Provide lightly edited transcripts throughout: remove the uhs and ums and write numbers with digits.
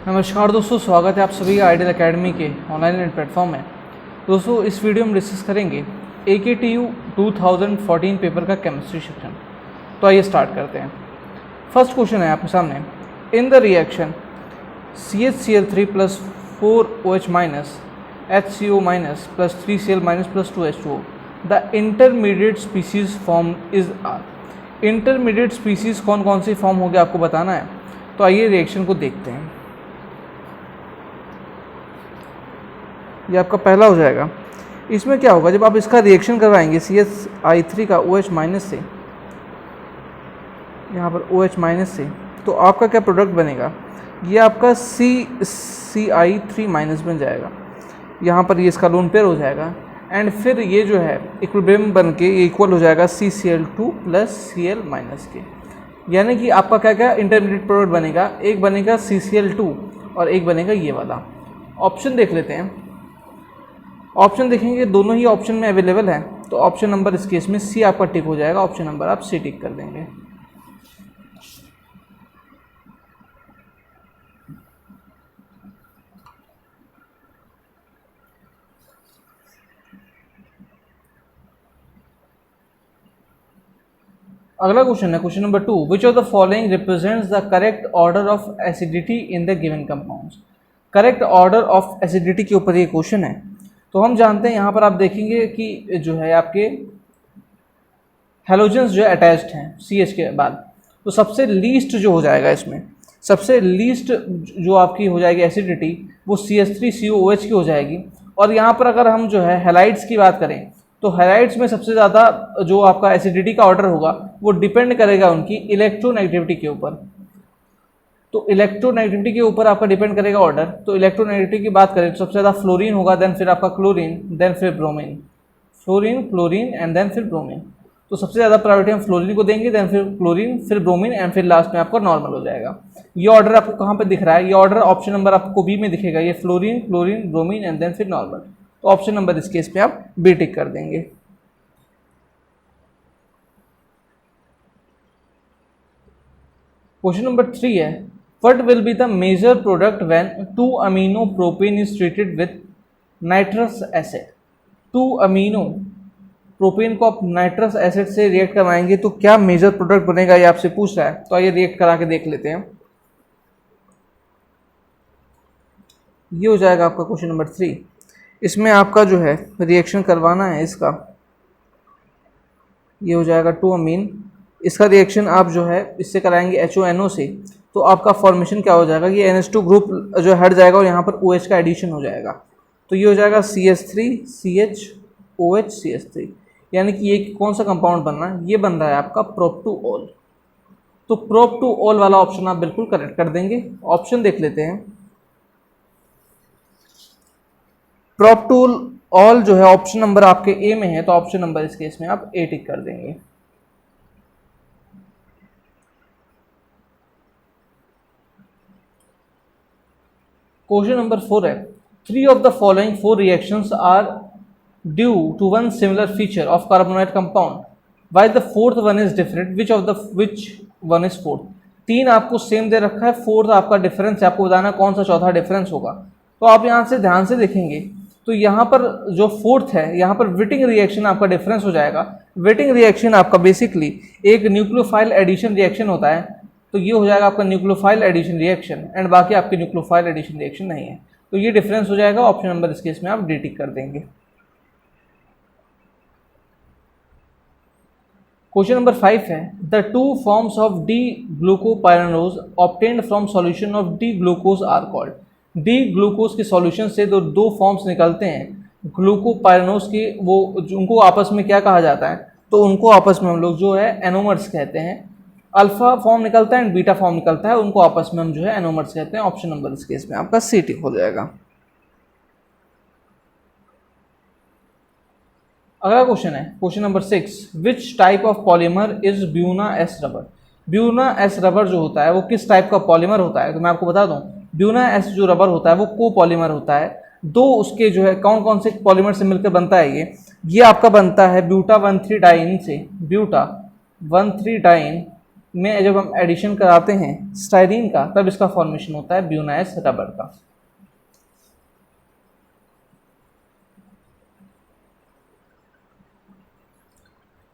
नमस्कार दोस्तों, स्वागत है आप सभी का आइडियल एकेडमी के ऑनलाइन प्लेटफॉर्म में। दोस्तों, इस वीडियो में डिस्कस करेंगे AKTU 2014 पेपर का केमिस्ट्री सेक्शन। तो आइए स्टार्ट करते हैं। फर्स्ट क्वेश्चन है आपके सामने, in the reaction CHCl3 plus 4OH minus HCO minus plus 3Cl minus plus 2H2O the intermediate species form is are. Intermediate species कौन कौन सी फॉर्म होगी आपको बताना है। तो आइए रिएक्शन को देखते हैं। ये आपका पहला हो जाएगा। इसमें क्या होगा, जब आप इसका रिएक्शन करवाएंगे CHI3 का OH माइनस से, यहाँ पर OH माइनस से, तो आपका क्या प्रोडक्ट बनेगा, ये आपका CI3 माइनस बन जाएगा। यहाँ पर ये इसका लोन पेयर हो जाएगा एंड फिर ये जो है इक्विलिब्रियम बन के ये इक्वल हो जाएगा CCl2 प्लस Cl माइनस के। यानी कि आपका क्या क्या इंटरमीडिएट प्रोडक्ट बनेगा, एक बनेगा CCl2 और एक बनेगा ये वाला। ऑप्शन देख लेते हैं। ऑप्शन देखेंगे, दोनों ही ऑप्शन में अवेलेबल है, तो ऑप्शन नंबर इस केस में सी आपका टिक हो जाएगा। ऑप्शन नंबर आप सी टिक कर देंगे। अगला क्वेश्चन है question number 2, which of the following represents the correct order of acidity in the given compounds. Correct order of acidity के ऊपर ये क्वेश्चन है। तो हम जानते हैं, यहाँ पर आप देखेंगे कि जो है आपके हैलोजेंस जो है अटैच्ड हैं CH के बाद, तो सबसे लीस्ट जो हो जाएगा इसमें, सबसे लीस्ट जो आपकी हो जाएगी एसिडिटी वो CH3COOH की हो जाएगी। और यहाँ पर अगर हम जो है हैलाइड्स की बात करें, तो हैलाइड्स में सबसे ज़्यादा जो आपका एसिडिटी का ऑर्डर होगा वो डिपेंड करेगा उनकी इलेक्ट्रोनेगेटिविटी के ऊपर। तो इलेक्ट्रोनेगेटिविटी के ऊपर आपका डिपेंड करेगा ऑर्डर। तो इलेक्ट्रोनेगेटिविटी की बात करें तो सबसे ज़्यादा फ्लोरीन होगा, देन फिर आपका क्लोरीन, देन फिर bromine. Fluorine, chlorine and then फिर ब्रोमीन। तो सबसे ज़्यादा प्रायोरिटी हम फ्लोरीन को देंगे, देन फिर क्लोरीन, फिर ब्रोमीन एंड फिर लास्ट में आपका नॉर्मल हो जाएगा। ये ऑर्डर आपको कहाँ पर दिख रहा है, ये ऑर्डर ऑप्शन नंबर आपको बी में दिखेगा। ये fluorine, chlorine, bromine and then फिर नॉर्मल। तो ऑप्शन नंबर इस केस पे आप बी टिक कर देंगे। क्वेश्चन नंबर 3 है, what will be the major product when 2-amino-propane is treated with nitrous acid। 2-amino-propane को आप नाइट्रस एसिड से रिएक्ट करवाएंगे तो क्या मेजर प्रोडक्ट बनेगा, ये आपसे पूछ रहा है। तो आइए रिएक्ट करा के देख लेते हैं। ये हो जाएगा आपका क्वेश्चन नंबर 3। इसमें आपका जो है रिएक्शन करवाना है इसका, ये हो जाएगा 2-अमीन। इसका रिएक्शन आप जो है इससे कराएंगे HONO से, तो आपका फॉर्मेशन क्या हो जाएगा, ये NH2 ग्रुप जो हट जाएगा और यहाँ पर OH का एडिशन हो जाएगा। तो ये हो जाएगा CH3 CHOH CH3। यानी कि ये कौन सा कंपाउंड बन रहा है, ये बन रहा है आपका प्रोप-टू-ऑल। तो प्रोप-टू-ऑल वाला ऑप्शन आप बिल्कुल करेक्ट कर देंगे। ऑप्शन देख लेते हैं। प्रोप-टू-ऑल जो है ऑप्शन नंबर आपके ए में है, तो ऑप्शन नंबर इस केस में आप ए टिक कर देंगे। क्वेश्चन नंबर 4 है, 3 of the following 4 reactions are due to one similar feature of carbonate compound, while the fourth one is different, which one is fourth। 3 आपको सेम दे रखा है, 4th आपका डिफरेंस है, आपको बताना कौन सा चौथा डिफरेंस होगा। तो आप यहाँ से ध्यान से देखेंगे तो यहाँ पर जो 4th है, यहाँ पर विटिंग रिएक्शन आपका डिफरेंस हो जाएगा। विटिंग रिएक्शन आपका बेसिकली एक न्यूक्लियोफाइल एडिशन रिएक्शन होता है, तो ये हो जाएगा आपका न्यूक्लियोफाइल एडिशन रिएक्शन एंड बाकी आपके न्यूक्लियोफाइल एडिशन रिएक्शन नहीं है। तो ये डिफरेंस हो जाएगा। ऑप्शन नंबर इस केस में आप डी टिक कर देंगे। क्वेश्चन नंबर 5 है, the 2 forms of D glucopyranose obtained from solution of D glucose are called. D glucose के सॉल्यूशन से जो 2 फॉर्म्स निकलते हैं ग्लूकोपायरानोज के, वो उनको आपस में क्या कहा जाता है, तो उनको आपस में हम लोग जो है एनोमर्स कहते हैं। अल्फा फॉर्म निकलता है एंड बीटा फॉर्म निकलता है, उनको आपस में हम जो है एनोमर्स कहते हैं। ऑप्शन नंबर इस केस में आपका सी टिक हो जाएगा। अगला क्वेश्चन है question number 6, which type of polymer is Buena S rubber. Buena S rubber जो होता है वो किस टाइप का पॉलीमर होता है, तो मैं आपको बता दूं, ब्यूना एस जो रबर होता है वो को पॉलीमर होता है। 2 उसके जो है कौन कौन से पॉलीमर से मिलकर बनता है, ये आपका बनता है ब्यूटा 1,3-डाइन से, ब्यूटा 1,3-डाइन में जब हम एडिशन कराते हैं स्टाइरीन का, तब इसका फॉर्मेशन होता है ब्यूनाइस रबर का।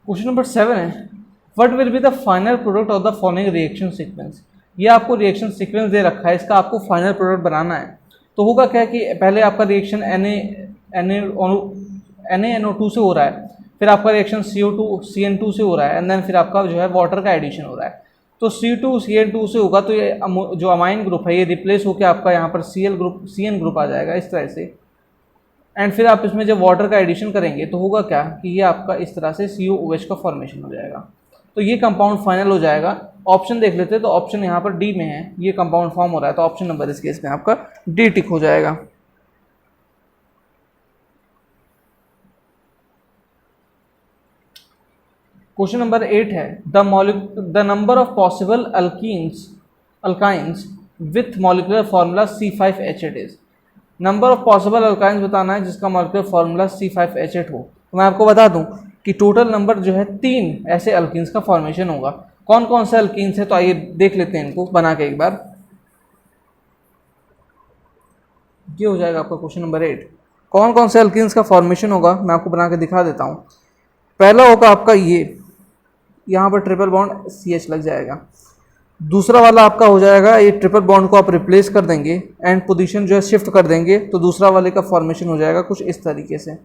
क्वेश्चन नंबर 7 है, what will be the final product of the following reaction sequence. ये आपको रिएक्शन सीक्वेंस दे रखा है, इसका आपको फाइनल प्रोडक्ट बनाना है। तो होगा क्या कि पहले आपका रिएक्शन NaNO2 से हो रहा है, फिर आपका रिएक्शन CO2 CN2 से हो रहा है, एंड देन फिर आपका जो है वाटर का एडिशन हो रहा है। तो C2 CN2 से होगा तो ये जो अमाइन ग्रुप है ये रिप्लेस होकर आपका यहाँ पर CN ग्रुप आ जाएगा इस तरह से। एंड फिर आप इसमें जब वाटर का एडिशन करेंगे तो होगा क्या कि ये आपका इस तरह से COOH का फॉर्मेशन हो जाएगा। तो ये कंपाउंड फाइनल हो जाएगा। ऑप्शन देख लेते हैं, तो ऑप्शन यहाँ पर डी में है, ये कंपाउंड फॉर्म हो रहा है, तो ऑप्शन नंबर इस केस में आपका डी टिक हो जाएगा। क्वेश्चन नंबर 8 है, the number of possible alkynes with molecular formula C5H8 is. Number of possible alkynes बताना है जिसका मॉलिक्यूलर फार्मूला C5H8 हो। तो मैं आपको बता दूं कि टोटल नंबर जो है 3 ऐसे अल्कीन्स का फॉर्मेशन होगा। कौन कौन से अल्कीन्स है, तो आइए देख लेते हैं इनको बना के एक बार। ये हो जाएगा आपका क्वेश्चन नंबर 8। कौन कौन से अल्कीन्स का फॉर्मेशन होगा मैं आपको बना के दिखा देता हूँ। पहला होगा आपका ये, यहाँ पर ट्रिपल बॉन्ड CH लग जाएगा। दूसरा वाला आपका हो जाएगा, ये ट्रिपल बॉन्ड को आप रिप्लेस कर देंगे एंड पोजीशन जो है शिफ्ट कर देंगे, तो दूसरा वाले का फॉर्मेशन हो जाएगा कुछ इस तरीके से।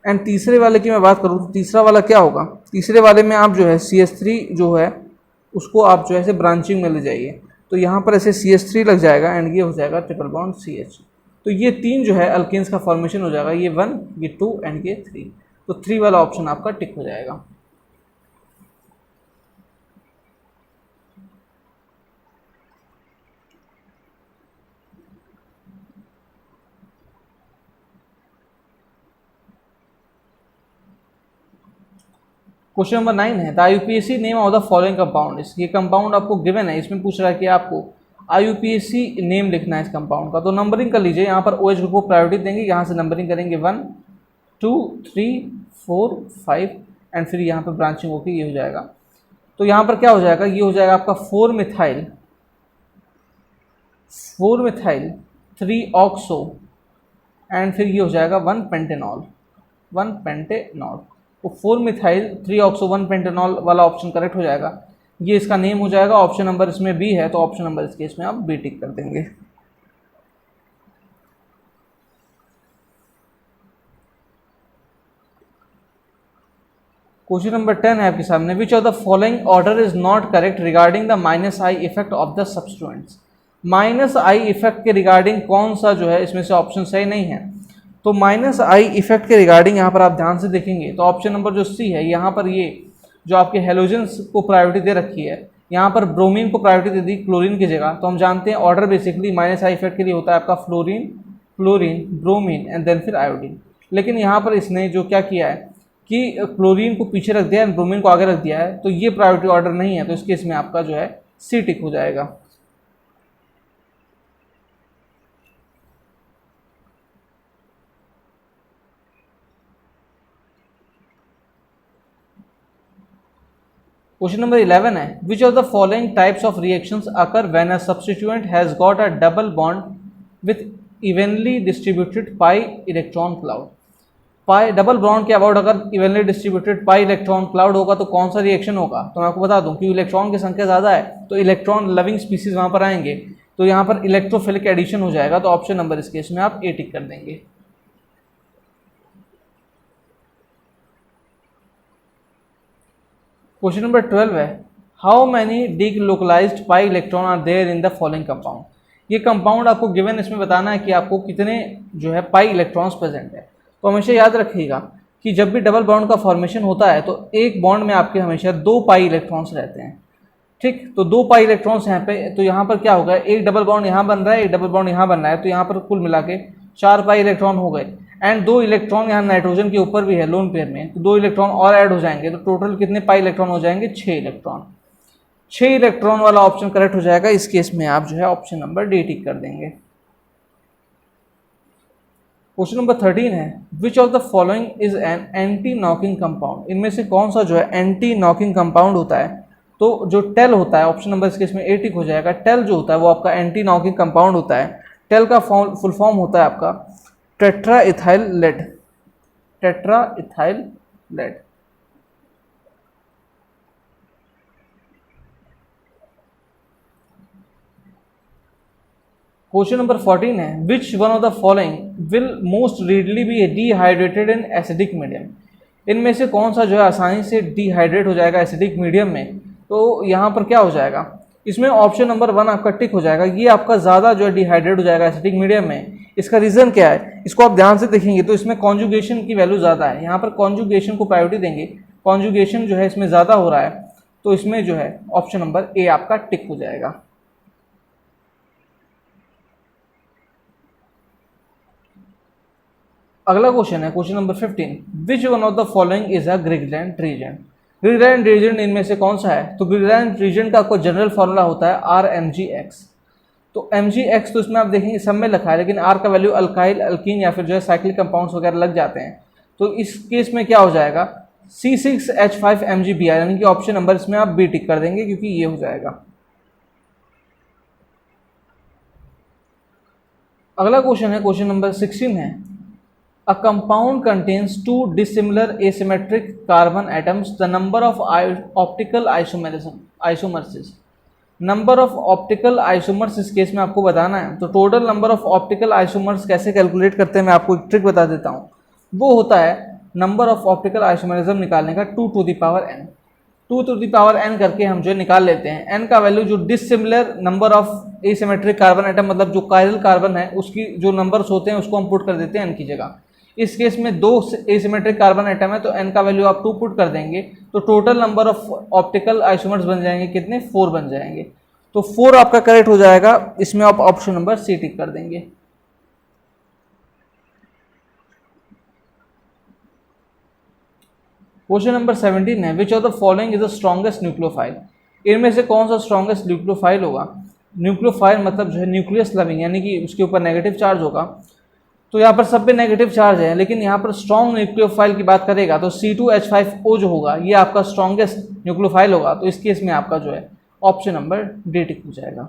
एंड तीसरे वाले की मैं बात करूँ तो तीसरा वाला क्या होगा, तीसरे वाले में आप जो है CH3 जो है उसको आप जो है ऐसे ब्रांचिंग में ले जाइए, तो यहाँ पर ऐसे CH3 लग जाएगा एंड ये हो जाएगा ट्रिपल बॉन्ड CH। तो ये 3 जो है अल्केन्स का फॉर्मेशन हो जाएगा, ये 1, ये 2 एंड ये 3। तो 3 वाला ऑप्शन आपका टिक हो जाएगा। क्वेश्चन नंबर 9 है, the IUPAC name of the following compound. ये कंपाउंड आपको गिवन है, इसमें पूछ रहा है कि आपको IUPAC नेम लिखना है इस कंपाउंड का। तो नंबरिंग कर लीजिए, यहाँ पर OH ग्रुप को प्रायोरिटी देंगे, यहाँ से नंबरिंग करेंगे 1 2 3 4 5 एंड फिर यहाँ पर ब्रांचिंग होकर ये हो जाएगा। तो यहाँ पर क्या हो जाएगा, ये हो जाएगा आपका 4 मिथाइल 3 ऑक्सो एंड फिर ये हो जाएगा 1 पेंटेनॉल। तो 4 मिथाइल 3 ऑक्सो 1 पेंटेनॉल वाला ऑप्शन करेक्ट हो जाएगा। ये इसका नेम हो जाएगा। ऑप्शन नंबर इसमें बी है, तो ऑप्शन नंबर इस केस में आप बी टिक कर देंगे। क्वेश्चन नंबर 10 है आपके सामने, विच of the following order is not correct regarding the -I effect of the substituents. -I effect के रिगार्डिंग कौन सा जो है इसमें से ऑप्शन सही नहीं है। तो -I इफेक्ट के रिगार्डिंग यहाँ पर आप ध्यान से देखेंगे तो ऑप्शन नंबर जो सी है, यहाँ पर ये जो आपके हेलोजेंस को प्रायोरिटी दे रखी है, यहाँ पर ब्रोमीन को प्रायोरिटी दे दी क्लोरीन की जगह। तो हम जानते हैं ऑर्डर बेसिकली -I इफेक्ट के लिए होता है आपका फ्लोरीन, ब्रोमीन एंड देन फिर आयोडीन। लेकिन यहाँ पर इसने जो क्या किया है कि क्लोरीन को पीछे रख दिया एंड ब्रोमीन को आगे रख दिया है, तो ये प्रायोरिटी ऑर्डर नहीं है। तो इस केस में आपका जो है सी टिक हो जाएगा। क्वेश्चन नंबर 11 है, which of the following types of reactions occur when a substituent has got a double bond with evenly distributed pi electron cloud. Pi double bond के अबाउट अगर evenly distributed pi electron cloud होगा तो कौन सा reaction होगा। तो मैं आपको बता दूं कि इलेक्ट्रॉन की संख्या ज़्यादा है तो इलेक्ट्रॉन लविंग स्पीसीज वहाँ पर आएंगे, तो यहाँ पर इलेक्ट्रोफिलिक एडिशन हो जाएगा। तो ऑप्शन नंबर इस केस में आप ए टिक कर देंगे। क्वेश्चन नंबर 12 है, how many delocalised pi electron are there in the following compound. ये कंपाउंड आपको गिवन, इसमें बताना है कि आपको कितने जो है पाई इलेक्ट्रॉन्स प्रेजेंट है। तो हमेशा याद रखिएगा कि जब भी डबल बॉन्ड का फॉर्मेशन होता है तो एक बॉन्ड में आपके हमेशा 2 पाई इलेक्ट्रॉन्स रहते हैं। ठीक, तो 2 पाई इलेक्ट्रॉन्स यहाँ पे, तो यहाँ पर क्या होगा, एक डबल बॉन्ड यहाँ बन रहा है, एक डबल बॉन्ड यहाँ बन रहा है, तो यहाँ पर कुल मिला के 4 पाई इलेक्ट्रॉन हो गए। एंड 2 इलेक्ट्रॉन यहाँ नाइट्रोजन के ऊपर भी है लोन पेयर में, तो 2 इलेक्ट्रॉन और ऐड हो जाएंगे, तो टोटल कितने पाई इलेक्ट्रॉन हो जाएंगे, 6 इलेक्ट्रॉन। 6 इलेक्ट्रॉन वाला ऑप्शन करेक्ट हो जाएगा। इस केस में आप जो है ऑप्शन नंबर डी टिक कर देंगे। क्वेश्चन नंबर 13 है, which of the following is an anti knocking compound. इनमें से कौन सा जो है एंटी नॉकिंग कंपाउंड होता है। तो जो टेल होता है ऑप्शन नंबर इस केस में ए टिक हो जाएगा। टेल जो होता है वो आपका एंटी नॉकिंग कंपाउंड होता है। टेल का फुल फॉर्म होता है आपका tetra ethyl lead, tetra ethyl lead. Question number 14 है which one of the following will most readily be dehydrated in acidic medium. इनमें से कौन सा जो है आसानी से डिहाइड्रेट हो जाएगा एसिडिक मीडियम में। तो यहाँ पर क्या हो जाएगा, इसमें ऑप्शन नंबर 1 आपका टिक हो जाएगा। ये आपका ज़्यादा जो है डिहाइड्रेट हो जाएगा एसिडिक मीडियम में। इसका रीज़न क्या है, इसको आप ध्यान से देखेंगे तो इसमें कॉन्जुगेशन की वैल्यू ज़्यादा है। यहाँ पर कॉन्जुगेशन को प्रायोरिटी देंगे, कॉन्जुगेशन जो है इसमें ज़्यादा हो रहा है, तो इसमें जो है ऑप्शन नंबर ए आपका टिक हो जाएगा। अगला क्वेश्चन है question number 15 which one of the following is a Greenland region. Greenland region इनमें से कौन सा है, तो ग्रीनलैंड रीजन का आपको जनरल फॉर्मूला होता है RMgx। तो mgx तो इसमें आप देखेंगे सब में लिखा है, लेकिन R का वैल्यू अल्काइल, अल्कीन या फिर जो है साइक्लिक कंपाउंड्स वगैरह लग जाते हैं। तो इस केस में क्या हो जाएगा C6H5Mgbr, यानी कि ऑप्शन नंबर इसमें आप बी टिक कर देंगे क्योंकि ये हो जाएगा। अगला क्वेश्चन है क्वेश्चन नंबर 16 है A compound contains two dissimilar asymmetric carbon atoms. The number of optical isomers. Number of optical isomers इस केस में आपको बताना है। तो total number of optical isomers कैसे कैलकुलेट करते हैं मैं आपको एक ट्रिक बता देता हूँ। वो होता है नंबर ऑफ ऑप्टिकल आइसोमरिज्म निकालने का 2 to the power n। 2 to the power n करके हम जो निकाल लेते हैं n का वैल्यू जो dissimilar number of asymmetric carbon atom मतलब जो कायरल कार्बन है उसकी जो नंबर्स होते हैं उसको हम पुट कर देते हैं n की जगह। इस केस में 2 एसिमेट्रिक कार्बन एटम है तो n का वैल्यू आप 2 पुट कर देंगे तो total number of optical isomers बन जाएंगे कितने, 4 बन जाएंगे। तो 4 आपका करेक्ट हो जाएगा, इसमें आप ऑप्शन नंबर सी टिक कर देंगे। क्वेश्चन नंबर 17 है which of the following is the strongest nucleophile. इनमें से कौन सा स्ट्रॉन्गेस्ट न्यूक्लियोफाइल होगा। न्यूक्लियोफाइल मतलब जो है न्यूक्लियस लविंग, यानी कि उसके ऊपर नेगेटिव चार्ज होगा। तो यहाँ पर सब पे नेगेटिव चार्ज है, लेकिन यहाँ पर स्ट्रॉन्ग न्यूक्लियोफाइल की बात करेगा तो C2H5O जो होगा ये आपका स्ट्रॉन्गेस्ट न्यूक्लियोफाइल होगा। तो इस केस में आपका जो है ऑप्शन नंबर डी टिक हो जाएगा।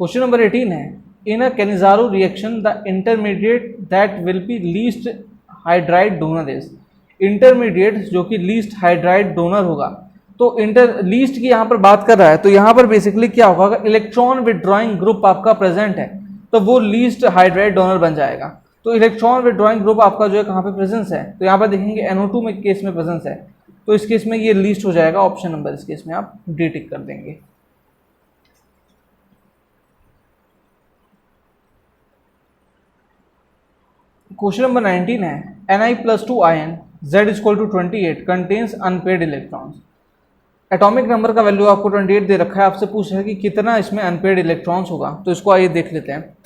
क्वेश्चन नंबर 18 है in a Cannizzaro reaction the intermediate that will be least hydride donor is. Intermediate जो कि लीस्ट हाइड्राइड डोनर होगा, तो लीस्ट की यहाँ पर बात कर रहा है तो यहाँ पर बेसिकली क्या होगा, अगर इलेक्ट्रॉन विड्रॉइंग ग्रुप आपका प्रेजेंट है तो वो लीस्ट हाइड्राइड डोनर बन जाएगा। तो इलेक्ट्रॉन विड्रॉइंग ग्रुप आपका जो है कहाँ पे प्रेजेंस है, तो यहाँ पर देखेंगे NO2 में केस में प्रेजेंस है, तो इस केस में ये लीस्ट हो जाएगा। ऑप्शन नंबर इस केस में आप डी टिक कर देंगे। क्वेश्चन नंबर 19 है Ni+2 ion Z=28 contains unpaired electrons. Atomic number का वैल्यू आपको 28 दे रखा है, आपसे पूछ रहा है कि कितना इसमें अनपेड इलेक्ट्रॉन्स होगा। तो इसको आइए देख लेते हैं।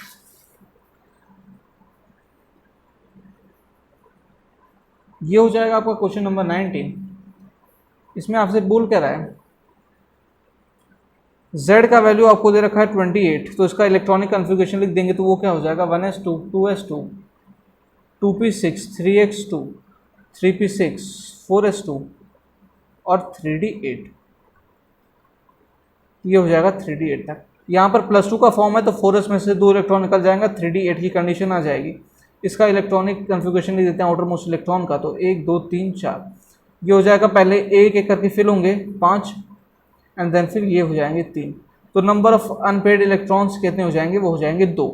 ये हो जाएगा आपका क्वेश्चन नंबर 19। इसमें आपसे बोल क्या रहा है, Z का वैल्यू आपको दे रखा है 28, तो इसका इलेक्ट्रॉनिक कन्फिगरेशन लिख देंगे तो वो क्या हो जाएगा 1s2 2s2 2p6 3x2 3p6 4s2 और 3d8। ये हो जाएगा 3d8 तक। यहाँ पर +2 का फॉर्म है तो 4s में से 2 इलेक्ट्रॉन निकल जाएगा, 3d8 की कंडीशन आ जाएगी। इसका इलेक्ट्रॉनिक कन्फिगरेशन लिख देते हैं आउटर मोस्ट इलेक्ट्रॉन का, तो 1 2 3 4। ये हो जाएगा, पहले एक एक करके फिल होंगे 5 एंड देन फिर ये हो जाएंगे 3। तो नंबर ऑफ अनपेड इलेक्ट्रॉन्स कितने हो जाएंगे, वो हो जाएंगे 2।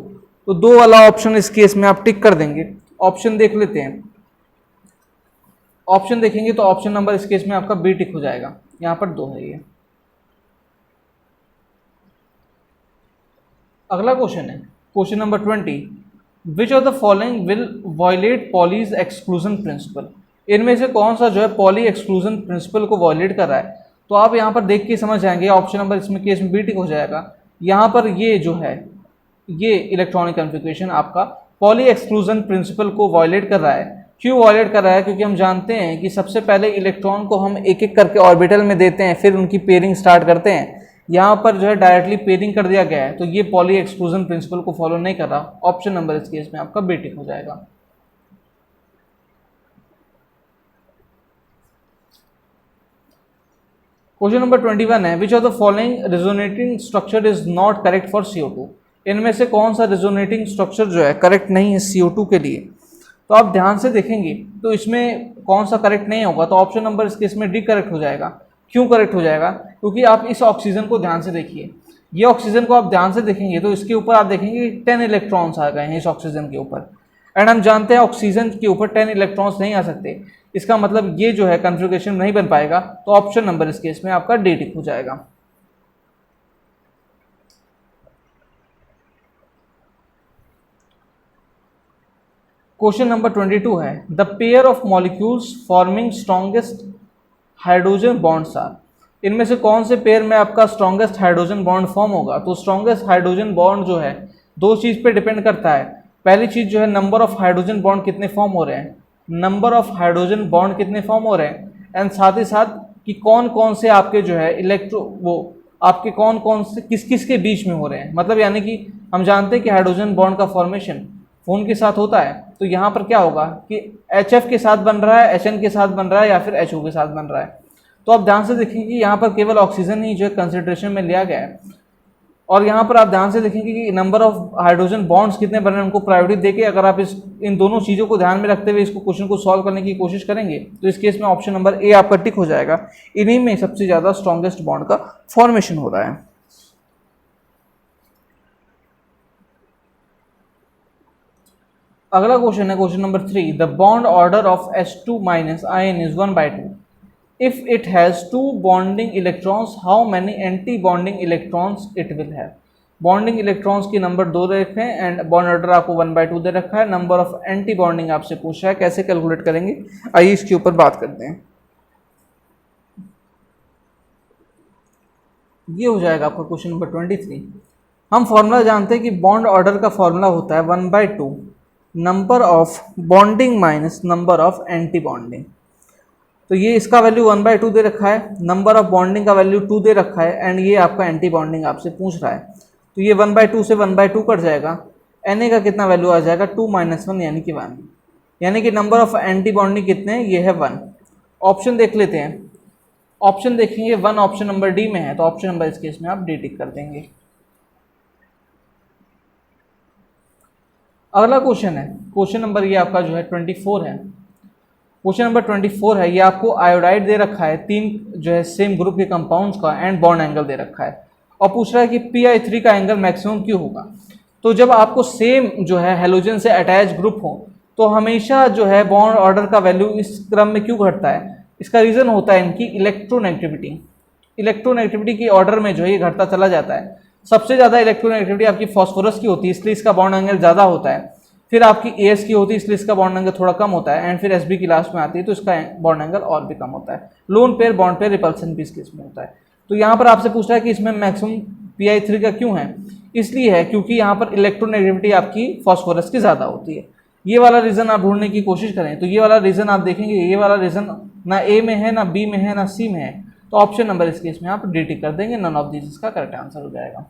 तो 2 वाला ऑप्शन इस केस में आप टिक कर देंगे। ऑप्शन देख लेते हैं, ऑप्शन देखेंगे तो ऑप्शन नंबर इस केस में आपका बी टिक हो जाएगा, यहाँ पर 2 है ये। अगला क्वेश्चन है question number 20 which of the following will violate Pauli's exclusion principle. इनमें से कौन सा जो है पॉली एक्सक्लूजन प्रिंसिपल को वायलेट कर रहा है। तो आप यहाँ पर देख के समझ जाएंगे, ऑप्शन नंबर इसमें केस में बी टिक हो जाएगा। यहाँ पर ये जो है ये इलेक्ट्रॉनिक कन्फिगरेशन आपका पॉली एक्सक्लूजन प्रिंसिपल को वायलेट कर रहा है। क्यों वायलेट कर रहा है, क्योंकि हम जानते हैं कि सबसे पहले इलेक्ट्रॉन को हम एक एक करके ऑर्बिटल में देते हैं, फिर उनकी पेयरिंग स्टार्ट करते हैं। यहाँ पर जो है डायरेक्टली पेयरिंग कर दिया गया है, तो ये पॉली एक्सक्लूजन प्रिंसिपल को फॉलो नहीं कर रहा। ऑप्शन नंबर इस केस में आपका बी टिक हो जाएगा। क्वेश्चन नंबर 21 है, which of the following resonating structure is not correct for CO2। इनमें से कौन सा रेजोनेटिंग स्ट्रक्चर जो है करेक्ट नहीं है CO2 के लिए। तो आप ध्यान से देखेंगे तो इसमें कौन सा करेक्ट नहीं होगा, तो ऑप्शन नंबर इस केस में डी करेक्ट हो जाएगा। क्यों करेक्ट हो जाएगा, क्योंकि आप इस ऑक्सीजन को ध्यान से देखिए, ये ऑक्सीजन को आप ध्यान से देखेंगे तो इसके ऊपर आप देखेंगे 10 इलेक्ट्रॉन्स आ गए हैं इस ऑक्सीजन के ऊपर, एंड हम जानते हैं ऑक्सीजन के ऊपर 10 इलेक्ट्रॉन्स नहीं आ सकते। इसका मतलब ये जो है कन्फिगरेशन नहीं बन पाएगा, तो ऑप्शन नंबर इस केस में आपका डी टिक हो जाएगा। क्वेश्चन नंबर 22 है, the pair of molecules forming strongest hydrogen bonds are. इनमें से कौन से पेयर में आपका स्ट्रॉन्गेस्ट हाइड्रोजन बॉन्ड फॉर्म होगा। तो स्ट्रॉन्गेस्ट हाइड्रोजन बॉन्ड जो है दो चीज़ पे डिपेंड करता है। पहली चीज़ जो है नंबर ऑफ हाइड्रोजन बॉन्ड कितने फॉर्म हो रहे हैं, नंबर ऑफ हाइड्रोजन बॉन्ड कितने फॉर्म हो रहे हैं, एंड साथ ही साथ कि कौन कौन से आपके जो है आपके कौन कौन से किस किस के बीच में हो रहे हैं। मतलब यानी कि हम जानते हैं कि हाइड्रोजन बॉन्ड का फॉर्मेशन फोन के साथ होता है, तो यहाँ पर क्या होगा कि HF के साथ बन रहा है, HN के साथ बन रहा है, या फिर HO के साथ बन रहा है। तो आप ध्यान से देखेंगे कि यहाँ पर केवल ऑक्सीजन ही जो है कंसिडरेशन में लिया गया है, और यहाँ पर आप ध्यान से देखेंगे कि नंबर ऑफ हाइड्रोजन बॉन्ड्स कितने बन रहे हैं उनको प्रायोरिटी देके अगर आप इन दोनों चीज़ों को ध्यान में रखते हुए इसको क्वेश्चन को सॉल्व करने की कोशिश करेंगे तो इस केस में ऑप्शन नंबर ए आपका टिक हो जाएगा। इन्हीं में सबसे ज़्यादा स्ट्रॉन्गेस्ट बॉन्ड का फॉर्मेशन हो रहा है। अगला क्वेश्चन है question number 3, the bond order of H2 minus ion is 1/2। If it has 2 bonding electrons how many anti bonding electrons it will have. Bonding electrons की नंबर 2 दे रखे हैं एंड बॉन्ड ऑर्डर आपको 1/2 दे रखा है। नंबर ऑफ एंटी बॉन्डिंग आपसे पूछ रहा है, कैसे कैलकुलेट करेंगे, आइए इसके ऊपर बात करते हैं। ये हो जाएगा आपका क्वेश्चन नंबर 23। हम फॉर्मूला जानते हैं कि बॉन्ड ऑर्डर का फॉर्मूला होता है 1/2 number of bonding minus number of anti bonding. तो ये इसका वैल्यू 1/2 दे रखा है, नंबर ऑफ बॉन्डिंग का वैल्यू 2 दे रखा है, एंड ये आपका एंटी बॉन्डिंग आपसे पूछ रहा है। तो ये 1/2 से 1/2 कट जाएगा, Na का कितना वैल्यू आ जाएगा 2 - 1 यानी कि 1, यानी कि नंबर ऑफ एंटी बॉन्डिंग कितने हैं, ये है 1। ऑप्शन देख लेते हैं, ऑप्शन देखेंगे 1 ऑप्शन नंबर डी में है, तो ऑप्शन नंबर इस केस में आप डी टिक कर देंगे। अगला क्वेश्चन है क्वेश्चन नंबर ये आपका जो है 24 है। क्वेश्चन नंबर 24 है, ये आपको आयोडाइड दे रखा है 3 जो है सेम ग्रुप के कंपाउंड्स का एंड बॉन्ड एंगल दे रखा है, और पूछ रहा है कि Pi3 का एंगल मैक्सिमम क्यों होगा। तो जब आपको सेम जो है हेलोजन से अटैच ग्रुप हो तो हमेशा जो है बॉन्ड ऑर्डर का वैल्यू इस क्रम में क्यों घटता है। इसका रीज़न होता है इनकी इलेक्ट्रोनेगेटिविटी। इलेक्ट्रोनेगेटिविटी की ऑर्डर में जो है ये घटता चला जाता है। सबसे ज़्यादा इलेक्ट्रोनेगेटिविटी आपकी फॉस्फोरस की होती है, इसलिए इसका बॉन्ड एंगल ज़्यादा होता है। फिर आपकी AS की होती है, इसलिए इसका बॉन्ड एंगल थोड़ा कम होता है, एंड फिर SB की लास्ट में आती है तो इसका बॉन्ड एंगल और भी कम होता है। Lone pair bond pair repulsion भी इसके इसमें होता है। तो यहाँ पर आपसे पूछ रहा है कि इसमें मैक्सिमम Pi3 का क्यों है, इसलिए है क्योंकि यहाँ पर इलेक्ट्रोनेगेटिविटी आपकी फॉस्फोरस की ज़्यादा होती है। ये वाला रीज़न आप ढूंढने की कोशिश करें तो ये वाला रीज़न आप देखेंगे, ये वाला रीज़न ना A में है, ना B में है, ना C में है, तो ऑप्शन नंबर इस केस में आप डी टिक कर देंगे। नन ऑफ दिस इसका करेक्ट आंसर हो जाएगा।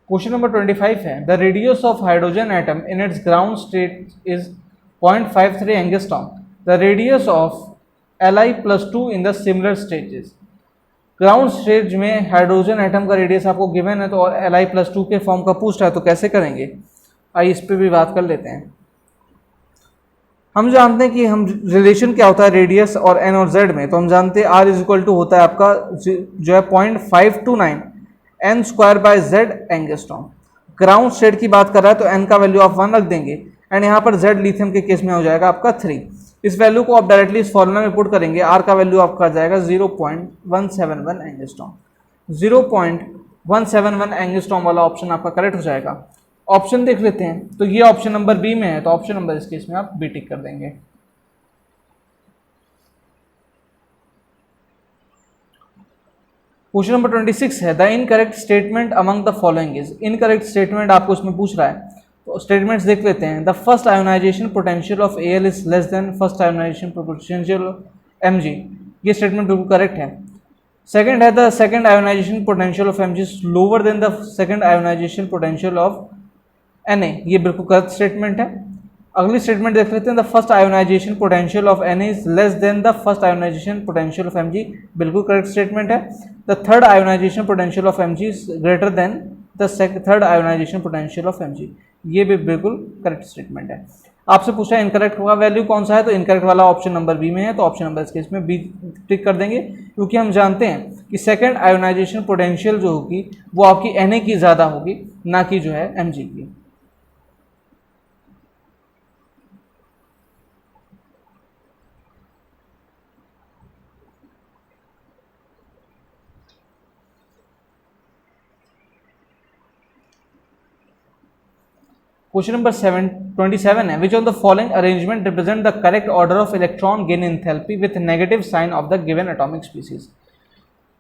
क्वेश्चन नंबर 25 है, the radius of hydrogen atom in its ground state is 0.53 angstrom. The radius of Li+2 in the similar stages. Ground stage में हाइड्रोजन एटम का radius आपको given है तो और Li+2 के फॉर्म का पूछ रहा है, तो कैसे करेंगे, आइए इस पर भी बात कर लेते हैं। हम जानते हैं कि हम रिलेशन क्या होता है रेडियस और n और z में, तो हम जानते हैं R इज होता है आपका जो है 0.529 n² z angstrom. Ground state की बात कर रहा है तो n का वैल्यू आप 1 रख देंगे, एंड यहाँ पर z लिथियम के केस में हो जाएगा आपका 3। इस वैल्यू को आप डायरेक्टली इस फॉर्मूला में पुट करेंगे, R का वैल्यू आपका आ जाएगा 0.171 एंगस्ट्रॉम। 0.171 एंगस्ट्रॉम वाला ऑप्शन आपका करेक्ट हो जाएगा। ऑप्शन देख लेते हैं, तो ये ऑप्शन नंबर बी में है, तो ऑप्शन नंबर इस केस में आप बी टिक कर देंगे। क्वेश्चन नंबर 26 है, the incorrect statement among the following is. Incorrect statement आपको इसमें पूछ रहा है, तो स्टेटमेंट्स देख लेते हैं। The first ionisation potential of L is less than first ionisation potential M G, ये स्टेटमेंट बिल्कुल करेक्ट है। सेकंड है the second ionisation potential of M G is lower than the second ionisation potential of N A, ये बिल्कुल correct statement है। अगली statement देख लेते हैं। The first ionisation potential of N A is less than the first ionisation potential of M G, बिल्कुल correct statement है। The third ionisation potential of M G is greater than the third ionisation potential of M G, ये भी बिल्कुल correct statement है। आपसे पूछा है incorrect का वैल्यू कौन सा है, तो इनकरेक्ट वाला ऑप्शन नंबर बी में है, तो ऑप्शन नंबर इस केस में बी टिक कर देंगे, क्योंकि हम जानते हैं कि सेकंड आयोनाइजेशन पोटेंशियल जो होगी वो आपकी एन ए की ज़्यादा होगी, ना कि जो है एम जी की। क्वेश्चन नंबर 27 है, which of the following arrangement represent the correct order of electron gain enthalpy with negative sign of the given atomic species.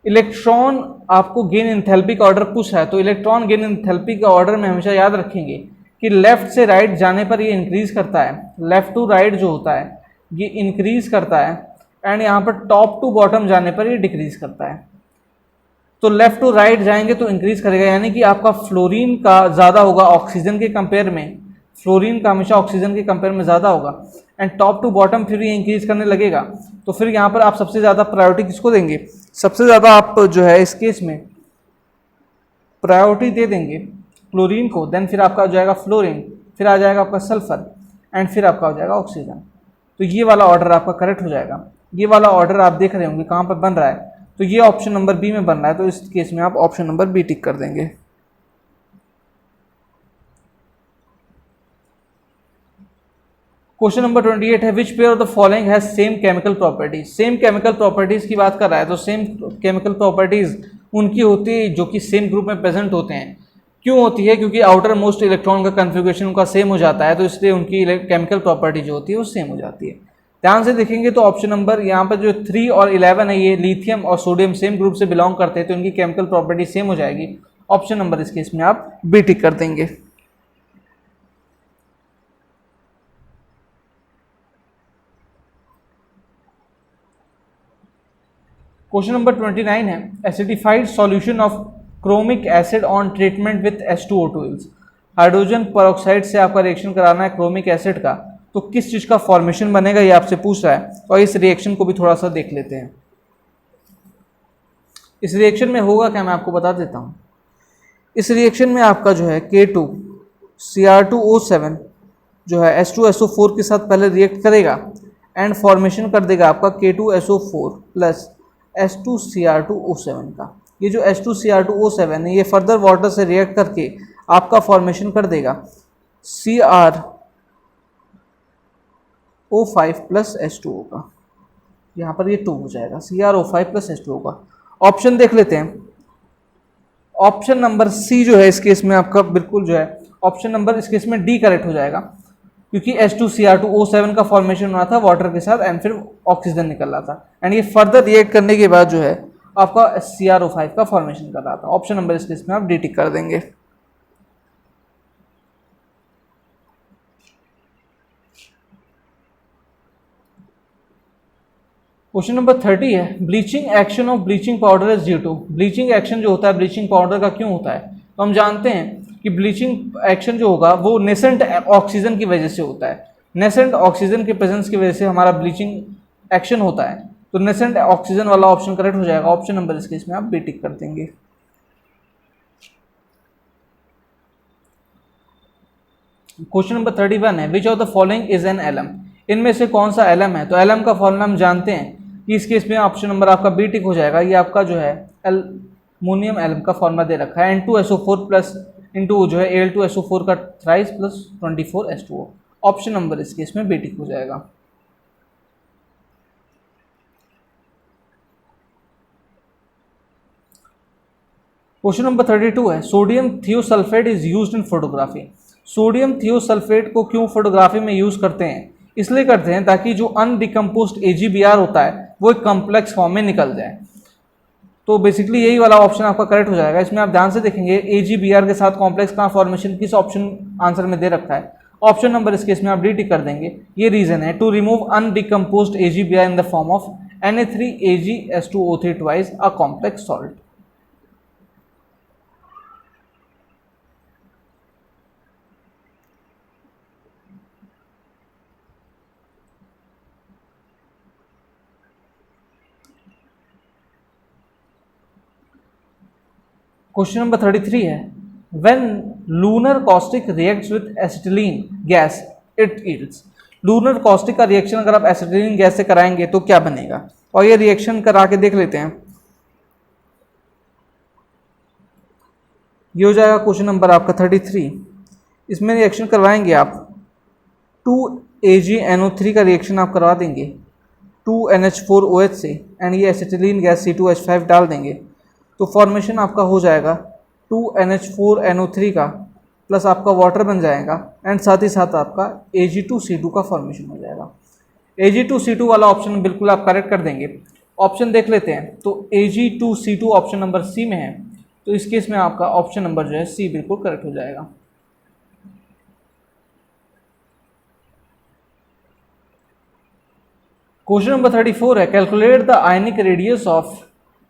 Electron आपको गेन एंथैल्पी का ऑर्डर पूछा है, तो इलेक्ट्रॉन गेन एंथैल्पी का order में हमेशा याद रखेंगे कि लेफ्ट से राइट जाने पर ये इंक्रीज करता है, लेफ्ट टू राइट जो होता है ये इंक्रीज करता है, एंड यहाँ पर टॉप टू बॉटम जाने पर ये डिक्रीज करता है। तो लेफ्ट टू राइट जाएंगे तो इंक्रीज करेगा, यानी कि आपका फ्लोरीन का ज़्यादा होगा ऑक्सीजन के कंपेयर में, फ्लोरीन का हमेशा ऑक्सीजन के कंपेयर में ज़्यादा होगा, एंड टॉप टू बॉटम फिर ये इंक्रीज करने लगेगा। तो फिर यहाँ पर आप सबसे ज़्यादा प्रायोरिटी किसको देंगे, सबसे ज़्यादा आप जो है इस केस में प्रायोरिटी दे देंगे क्लोरीन को, देन फिर आपका हो जाएगा फ्लोरीन, फिर आ जाएगा आपका सल्फर, एंड फिर आपका हो जाएगा ऑक्सीजन। तो ये वाला ऑर्डर आपका करेक्ट हो जाएगा। ये वाला ऑर्डर आप देख रहे होंगे कहाँ पर बन रहा है, तो ये ऑप्शन नंबर बी में बन रहा है, तो इस केस में आप ऑप्शन नंबर बी टिक कर देंगे। क्वेश्चन नंबर 28 है, which pair of the following has same chemical properties. Same chemical properties की बात कर रहा है, तो सेम केमिकल प्रॉपर्टीज उनकी होती है जो कि सेम ग्रुप में प्रेजेंट होते हैं। क्यों होती है, क्योंकि आउटर मोस्ट इलेक्ट्रॉन का कन्फिगरेशन उनका सेम हो जाता है, तो इसलिए उनकी केमिकल प्रॉपर्टी जो होती है वो सेम हो जाती है। ध्यान से देखेंगे तो ऑप्शन नंबर यहाँ पर जो 3 और 11 है, ये लिथियम और सोडियम सेम ग्रुप से बिलोंग करते हैं, तो इनकी केमिकल प्रॉपर्टी सेम हो जाएगी। ऑप्शन नंबर इस केस में आप बी टिक कर देंगे। क्वेश्चन नंबर 29 है, acidified solution of chromic acid on treatment with H2O2। Hydrogen peroxide से आपका रिएक्शन कराना है क्रोमिक एसिड का, तो किस चीज़ का फॉर्मेशन बनेगा ये आपसे पूछ रहा है, और इस रिएक्शन को भी थोड़ा सा देख लेते हैं। इस रिएक्शन में होगा क्या, मैं आपको बता देता हूँ। इस रिएक्शन में आपका जो है K2Cr2O7 जो है H2SO4 के साथ पहले रिएक्ट करेगा, एंड फॉर्मेशन कर देगा आपका K2SO4 प्लस H2Cr2O7 का। ये जो H2Cr2O7 है ये फर्दर वाटर से रिएक्ट करके आपका फॉर्मेशन कर देगा CrO5 प्लस H2O का। यहाँ पर ये 2 हो जाएगा, CrO5 प्लस H2O का। ऑप्शन देख लेते हैं। ऑप्शन नंबर सी जो है इस केस में आपका बिल्कुल जो है ऑप्शन नंबर इस केस में डी करेक्ट हो जाएगा, क्योंकि H2Cr2O7 का फॉर्मेशन हुआ था वाटर के साथ, एंड फिर ऑक्सीजन निकल रहा था, एंड ये फर्दर रिएक्ट करने के बाद जो है आपका CrO5 का फॉर्मेशन कर रहा था। ऑप्शन नंबर इस केस में आप डी टिक कर देंगे। क्वेश्चन नंबर 30 है, bleaching action of bleaching powder is due to. Bleaching action जो होता है ब्लीचिंग पाउडर का क्यों होता है, तो हम जानते हैं कि ब्लीचिंग एक्शन जो होगा वो नेसेंट ऑक्सीजन की वजह से होता है। नेसेंट ऑक्सीजन के प्रेजेंस की वजह से हमारा ब्लीचिंग एक्शन होता है, तो नेसेंट ऑक्सीजन वाला ऑप्शन करेक्ट हो जाएगा। ऑप्शन नंबर इस केस में आप बी टिक कर देंगे। क्वेश्चन नंबर 31 है, which of the following is an alum. इनमें से कौन सा एलम है, तो एलम का फॉर्मूला हम जानते हैं कि इस केस में ऑप्शन नंबर आपका बी टिक हो जाएगा। ये आपका जो है एल्युमिनियम एलम का फॉर्मूला दे रखा है, N2SO4 प्लस इंटू जो है Al2SO4 का thrice plus 24H2O। Option number इस केस में बी टिक हो जाएगा। क्वेश्चन नंबर 32 है, sodium thiosulphate is used in photography. Sodium thiosulphate को क्यों फोटोग्राफी में यूज करते हैं, इसलिए करते हैं ताकि जो अनडिकम्पोज्ड AgBr होता है वो एक कॉम्प्लेक्स फॉर्म में निकल जाए। तो बेसिकली यही वाला ऑप्शन आपका करेक्ट हो जाएगा। इसमें आप ध्यान से देखेंगे AgBr के साथ कॉम्प्लेक्स का फॉर्मेशन किस ऑप्शन आंसर में दे रखा है, ऑप्शन नंबर इस केस में आप डी टिक कर देंगे। ये रीजन है, to remove undecomposed AgBr in the form of Na3Ag(H2O3) twice a complex salt. Question number 33 है, when lunar caustic reacts with acetylene gas it yields. Lunar caustic का reaction अगर आप एसिटिलीन गैस से कराएंगे तो क्या बनेगा, और ये रिएक्शन करा के देख लेते हैं। ये हो जाएगा क्वेश्चन नंबर आपका 33। इसमें रिएक्शन करवाएंगे आप 2AgNO3 का रिएक्शन आप करवा देंगे 2NH4OH से, एंड ये एसिटिलीन गैस C2H5 डाल देंगे, तो फॉर्मेशन आपका हो जाएगा 2NH4NO3 का प्लस आपका वाटर बन जाएगा, एंड साथ ही साथ आपका Ag2C2 का फॉर्मेशन हो जाएगा। Ag2C2 वाला ऑप्शन बिल्कुल आप करेक्ट कर देंगे। ऑप्शन देख लेते हैं, तो Ag2C2 ऑप्शन नंबर सी में है, तो इस केस में आपका ऑप्शन नंबर जो है सी बिल्कुल करेक्ट हो जाएगा। क्वेश्चन नंबर 34 है, calculate the ionic radius of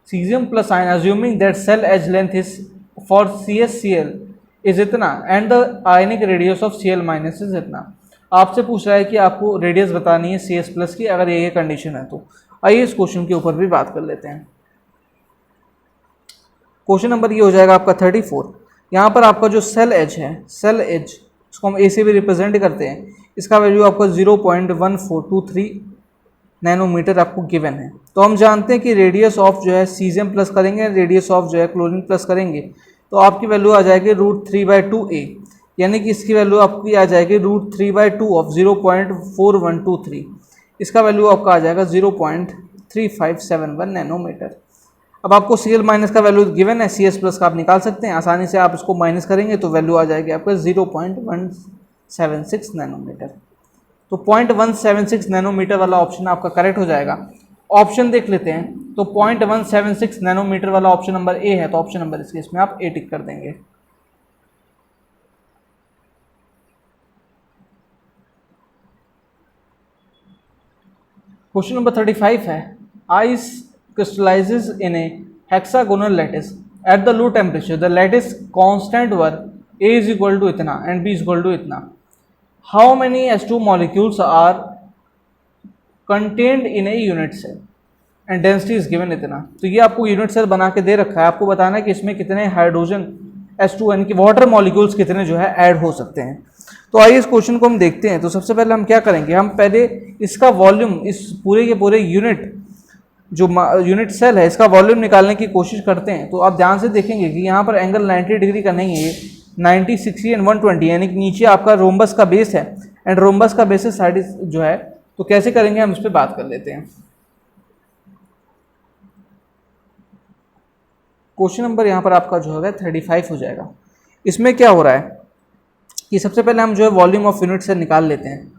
cesium plus ion assuming that cell edge length is for CsCl is इतना and the ionic radius of Cl minus is इतना। आपसे पूछ रहा है कि आपको रेडियस बतानी है Cs प्लस की, अगर ये कंडीशन है तो आइए इस क्वेश्चन के ऊपर भी बात कर लेते हैं। क्वेश्चन नंबर ये हो जाएगा आपका 34। यहाँ पर आपका जो सेल एज है, सेल एज इसको हम ए से भी रिप्रेजेंट करते हैं, इसका वैल्यू आपका 0.1423 नैनोमीटर आपको गिवन है। तो हम जानते हैं कि रेडियस ऑफ जो है सीजियम प्लस करेंगे, रेडियस ऑफ जो है क्लोरीन प्लस करेंगे, तो आपकी वैल्यू आ जाएगी √3/2a, यानी कि इसकी वैल्यू आपकी आ जाएगी √3/2 ऑफ 0.4123। इसका वैल्यू आपका आ जाएगा 0.3571 नैनोमीटर। अब आपको Cl माइनस का वैल्यू गिवन है, Cs प्लस का आप निकाल सकते हैं आसानी से। आप इसको माइनस करेंगे तो वैल्यू आ जाएगी आपका 0.176 नैनोमीटर। तो 0.176 नैनोमीटर वाला ऑप्शन आपका करेक्ट हो जाएगा। ऑप्शन देख लेते हैं, तो 0.176 नैनोमीटर वाला ऑप्शन नंबर ए है, तो ऑप्शन नंबर इसके इसमें आप ए टिक कर देंगे। क्वेश्चन नंबर 35 है, ice crystallizes in a hexagonal lattice at the low temperature. The lattice constant were A is equal to इतना and B is equal to इतना. How many H2 molecules are contained in a unit cell and density is given इतना। तो ये आपको unit cell बना के दे रखा है, आपको बताना है कि इसमें कितने हाइड्रोजन H2 यानी कि वाटर मॉलिक्यूल्स कितने जो है ऐड हो सकते हैं। तो आइए इस क्वेश्चन को हम देखते हैं। तो सबसे पहले हम क्या करेंगे, हम पहले इसका वॉल्यूम, इस पूरे के पूरे यूनिट जो यूनिट सेल है इसका वॉल्यूम निकालने की कोशिश करते हैं। तो आप ध्यान से देखेंगे कि यहाँ पर एंगल 90 डिग्री का नहीं है, 90, 60 एंड 120, यानी कि नीचे आपका रोम्बस का बेस है एंड रोम्बस का बेस साइड जो है। तो कैसे करेंगे हम इस पर बात कर लेते हैं। क्वेश्चन नंबर यहाँ पर आपका जो है 35 हो जाएगा। इसमें क्या हो रहा है कि सबसे पहले हम जो है वॉल्यूम ऑफ यूनिट सेल निकाल लेते हैं।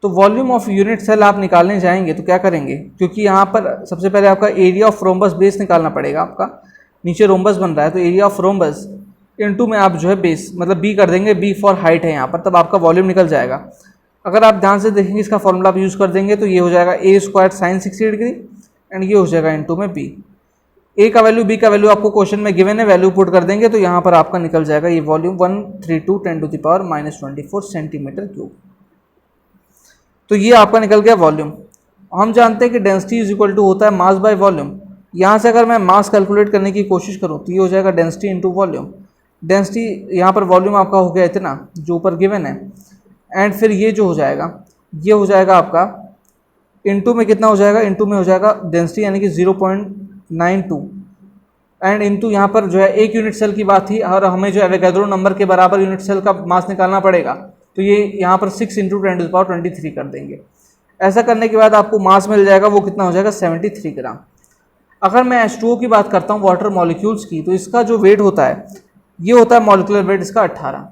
तो वॉल्यूम ऑफ यूनिट सेल आप निकालने जाएंगे तो क्या करेंगे, क्योंकि यहाँ पर सबसे पहले आपका एरिया ऑफ रोम्बस बेस निकालना पड़ेगा। आपका नीचे रोम्बस बन रहा है, तो एरिया ऑफ रोम्बस इनटू में आप जो है बेस मतलब बी कर देंगे, बी फॉर हाइट है यहाँ पर, तब आपका वॉल्यूम निकल जाएगा। अगर आप ध्यान से देखेंगे इसका फॉर्मूला आप यूज़ कर देंगे तो ये हो जाएगा A² sin 60 डिग्री एंड ये हो जाएगा इनटू में बी। ए का वैल्यू, बी का वैल्यू आपको क्वेश्चन में गिवन है, वैल्यू पुट कर देंगे तो यहाँ पर आपका निकल जाएगा ये वॉल्यूम 132 × 10⁻⁻⁴ सेंटीमीटर क्यूब। तो ये आपका निकल गया वॉल्यूम। हम जानते हैं कि डेंसिटी इज इक्वल टू होता है मास बाय वॉल्यूम। यहाँ से अगर मैं मास कैलकुलेट करने की कोशिश करूँ तो ये हो जाएगा डेंसिटी इंटू वॉल्यूम। डेंसिटी यहाँ पर वॉल्यूम आपका हो गया इतना जो ऊपर गिवन है, एंड फिर ये जो हो जाएगा ये हो जाएगा आपका इंटू में कितना हो जाएगा, इंटू में हो जाएगा डेंसिटी यानी कि 0.92 एंड इंटू यहाँ पर जो है एक यूनिट सेल की बात थी और हमें जो एवोगैड्रो नंबर के बराबर यूनिट सेल का मास निकालना पड़ेगा, तो ये यहाँ पर 6 × 10⁻23 कर देंगे। ऐसा करने के बाद आपको मास मिल जाएगा, वो कितना हो जाएगा 73 ग्राम। अगर मैं H2O की बात करता हूँ वाटर मॉलिक्यूल्स की, तो इसका जो वेट होता है ये होता है मॉलिक्यूलर वेट इसका 18।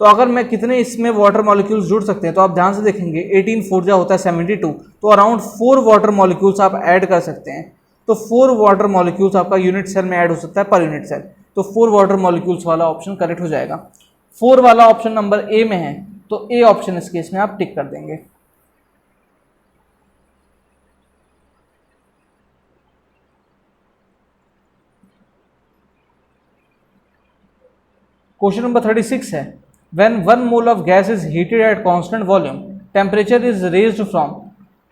तो अगर मैं कितने इसमें वाटर मॉलिक्यूल्स जुड़ सकते हैं, तो आप ध्यान से देखेंगे 18 4 होता है 72, तो अराउंड 4 वाटर मॉलिक्यूल्स आप ऐड कर सकते हैं। तो तो 4 वाटर मॉलिक्यूल्स आपका यूनिट सेल में ऐड हो सकता है पर यूनिट सेल, तो 4 वाटर मॉलिक्यूल्स वाला ऑप्शन करेक्ट हो जाएगा। 4 वाला ऑप्शन नंबर ए में है, तो ए ऑप्शन इस केस में आप टिक कर देंगे। क्वेश्चन नंबर 36 है, when 1 mole of gas is heated at constant volume, temperature is raised from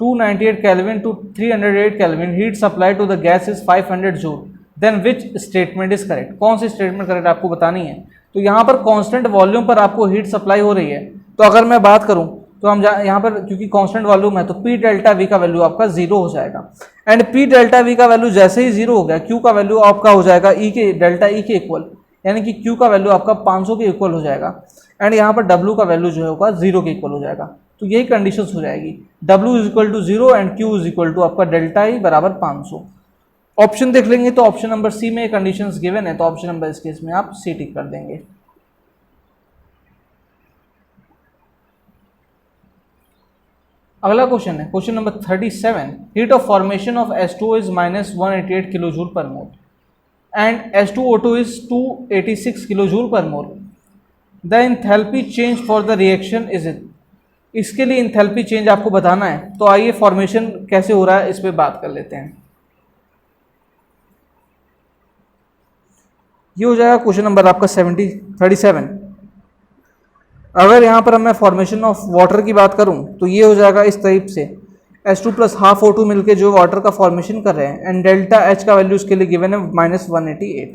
298 kelvin to 308 kelvin, heat supply to the gas is 500 joule, then which statement is correct. कौन सी statement correct आपको बतानी है। तो यहाँ पर constant volume पर आपको हीट सप्लाई हो रही है, तो अगर मैं बात करूँ तो हम यहाँ पर क्योंकि कांस्टेंट वॉल्यूम है तो पी डेल्टा वी का वैल्यू आपका 0 हो जाएगा, एंड पी डेल्टा वी का वैल्यू जैसे ही 0 हो गया, क्यू का वैल्यू आपका हो जाएगा ई के डेल्टा ई के इक्वल, यानी कि Q का वैल्यू आपका 500 के इक्वल हो जाएगा, एंड यहाँ पर W का वैल्यू जो है होगा 0 के इक्वल हो जाएगा। तो यही कंडीशंस हो जाएगी, W is equal to 0 and Q is equal to आपका डेल्टा ई बराबर 500। ऑप्शन देख लेंगे तो ऑप्शन नंबर सी में कंडीशंस गिवन है, तो ऑप्शन नंबर इस केस में आप सी टिक कर देंगे। अगला क्वेश्चन है question number 37, heat of formation of H2O is -188 kilo joule per mole and H2O2 is 286 kilojoule per mole, the enthalpy change for the reaction is it. इसके लिए इंथैल्पी चेंज आपको बताना है, तो आइए फॉर्मेशन कैसे हो रहा है इस पे बात कर लेते हैं। ये हो जाएगा क्वेश्चन नंबर आपका 37। अगर यहाँ पर मैं फॉर्मेशन ऑफ वाटर की बात करूँ तो ये हो जाएगा इस टाइप से, H2 प्लस हाफ O2 मिलके जो वाटर का फॉर्मेशन कर रहे हैं, एंड डेल्टा H का वैल्यू उसके लिए गिवन है -188,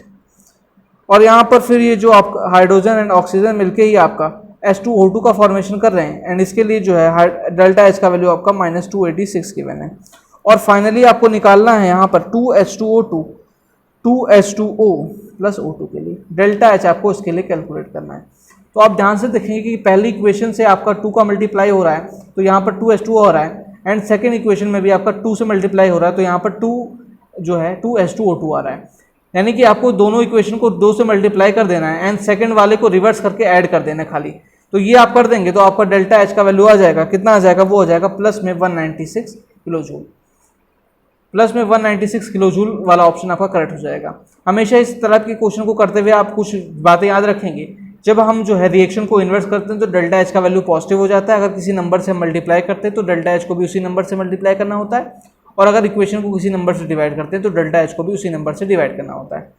और यहाँ पर फिर ये जो आपका हाइड्रोजन एंड ऑक्सीजन मिलके ही आपका H2O2 का फॉर्मेशन कर रहे हैं, एंड इसके लिए जो है डेल्टा H का वैल्यू आपका -286 गिवन है। और फाइनली आपको निकालना है यहाँ पर 2H2O2 2H2O प्लस O2 के लिए डेल्टा H आपको इसके लिए कैलकुलेट करना है। तो आप ध्यान से देखेंगे कि पहली इक्वेशन से आपका 2 का मल्टीप्लाई हो रहा है, तो यहाँ पर 2H2O हो रहा है, एंड सेकेंड इक्वेशन में भी आपका 2 से मल्टीप्लाई हो रहा है, तो यहाँ पर 2 जो है 2H2O2 आ रहा है, यानी कि आपको दोनों इक्वेशन को 2 से मल्टीप्लाई कर देना है, एंड सेकंड वाले को रिवर्स करके ऐड कर देना है खाली। तो ये आप कर देंगे तो आपका डेल्टा H का वैल्यू आ जाएगा, कितना आ जाएगा, वो हो जाएगा प्लस में 196 किलो जूल, प्लस में 196 किलो जूल वाला ऑप्शन आपका करेक्ट हो जाएगा। हमेशा इस तरह के क्वेश्चन को करते हुए आप कुछ बातें याद रखेंगे, जब हम जो है रिएक्शन को इन्वर्स करते हैं तो डेल्टा H का वैल्यू पॉजिटिव हो जाता है, अगर किसी नंबर से मल्टीप्लाई करते हैं तो डेल्टा H को भी उसी नंबर से मल्टीप्लाई करना होता है, और अगर इक्वेशन को किसी नंबर से डिवाइड करते हैं तो डेल्टा H को भी उसी नंबर से डिवाइड करना होता है।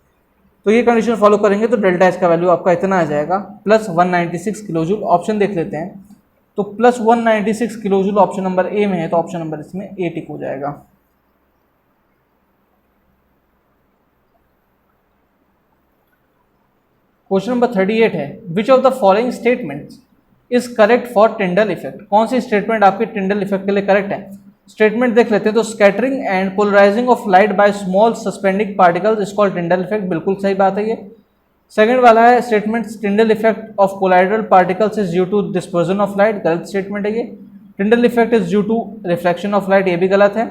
तो ये कंडीशन फॉलो करेंगे तो डेल्टा H का वैल्यू आपका इतना आ जाएगा प्लस 196 किलो जूल। ऑप्शन देख लेते हैं, तो plus 196 kilo joule option number A में है, तो ऑप्शन नंबर इसमें ए टिक हो जाएगा। क्वेश्चन नंबर 38 है, which of the following statements is correct for Tyndall effect. कौन सी स्टेटमेंट आपके टिंडल इफेक्ट के लिए करेक्ट है। स्टेटमेंट देख लेते हैं, तो scattering and polarising of light by small suspending particles is called Tyndall effect, बिल्कुल सही बात है ये। सेकंड वाला है statement Tyndall effect of colloidal particles is due to dispersion of light, गलत स्टेटमेंट है ये। Tyndall effect is due to reflection of light, ये भी गलत है।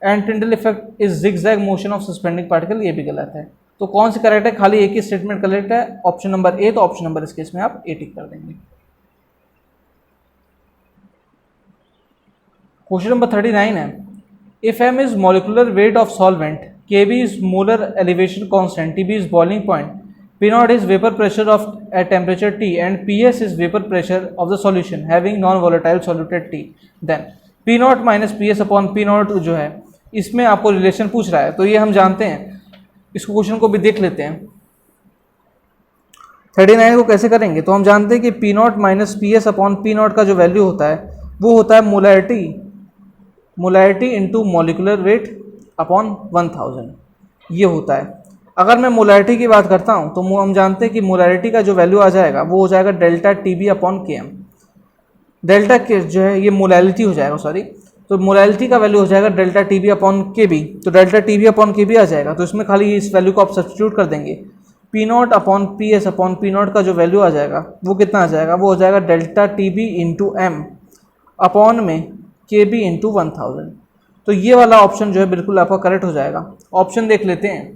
And Tyndall effect is zigzag motion of suspending particle, ये भी गलत है। तो कौन सी करेक्ट है, खाली एक ही स्टेटमेंट करेक्ट है, ऑप्शन नंबर ए, तो ऑप्शन नंबर इस केस में आप ए टिक कर देंगे। क्वेश्चन नंबर 39 है, if m is molecular weight of solvent, kb is molar elevation constant, tb is boiling point, p0 is vapor pressure of at temperature T and Ps is vapor pressure of the solution having non-volatile soluted T, then P0 minus Ps upon P0 जो है इसमें आपको relation पूछ रहा है, तो ये हम जानते हैं, इस क्वेश्चन को भी देख लेते हैं। 39 को कैसे करेंगे, तो हम जानते हैं कि P0 minus Ps upon P0 का जो वैल्यू होता है वो होता है molarity into molecular weight upon 1000, ये होता है। अगर मैं मोलैरिटी की बात करता हूँ तो हम जानते हैं कि मोलैरिटी का जो वैल्यू आ जाएगा वो हो जाएगा delta TB upon KM। Delta के जो है ये मोलैलिटी हो जाएगा, सॉरी, तो मोलैलिटी का वैल्यू हो जाएगा डेल्टा TB अपॉन KB, तो डेल्टा TB अपॉन KB आ जाएगा, तो इसमें खाली इस वैल्यू को आप सब्स्टिट्यूट कर देंगे। P0 upon PS upon P0 का जो वैल्यू आ जाएगा वो कितना आ जाएगा, वो हो जाएगा delta TB into M upon में KB इंटू 1000। तो ये वाला ऑप्शन जो है बिल्कुल आपका करेक्ट हो जाएगा। ऑप्शन देख लेते हैं,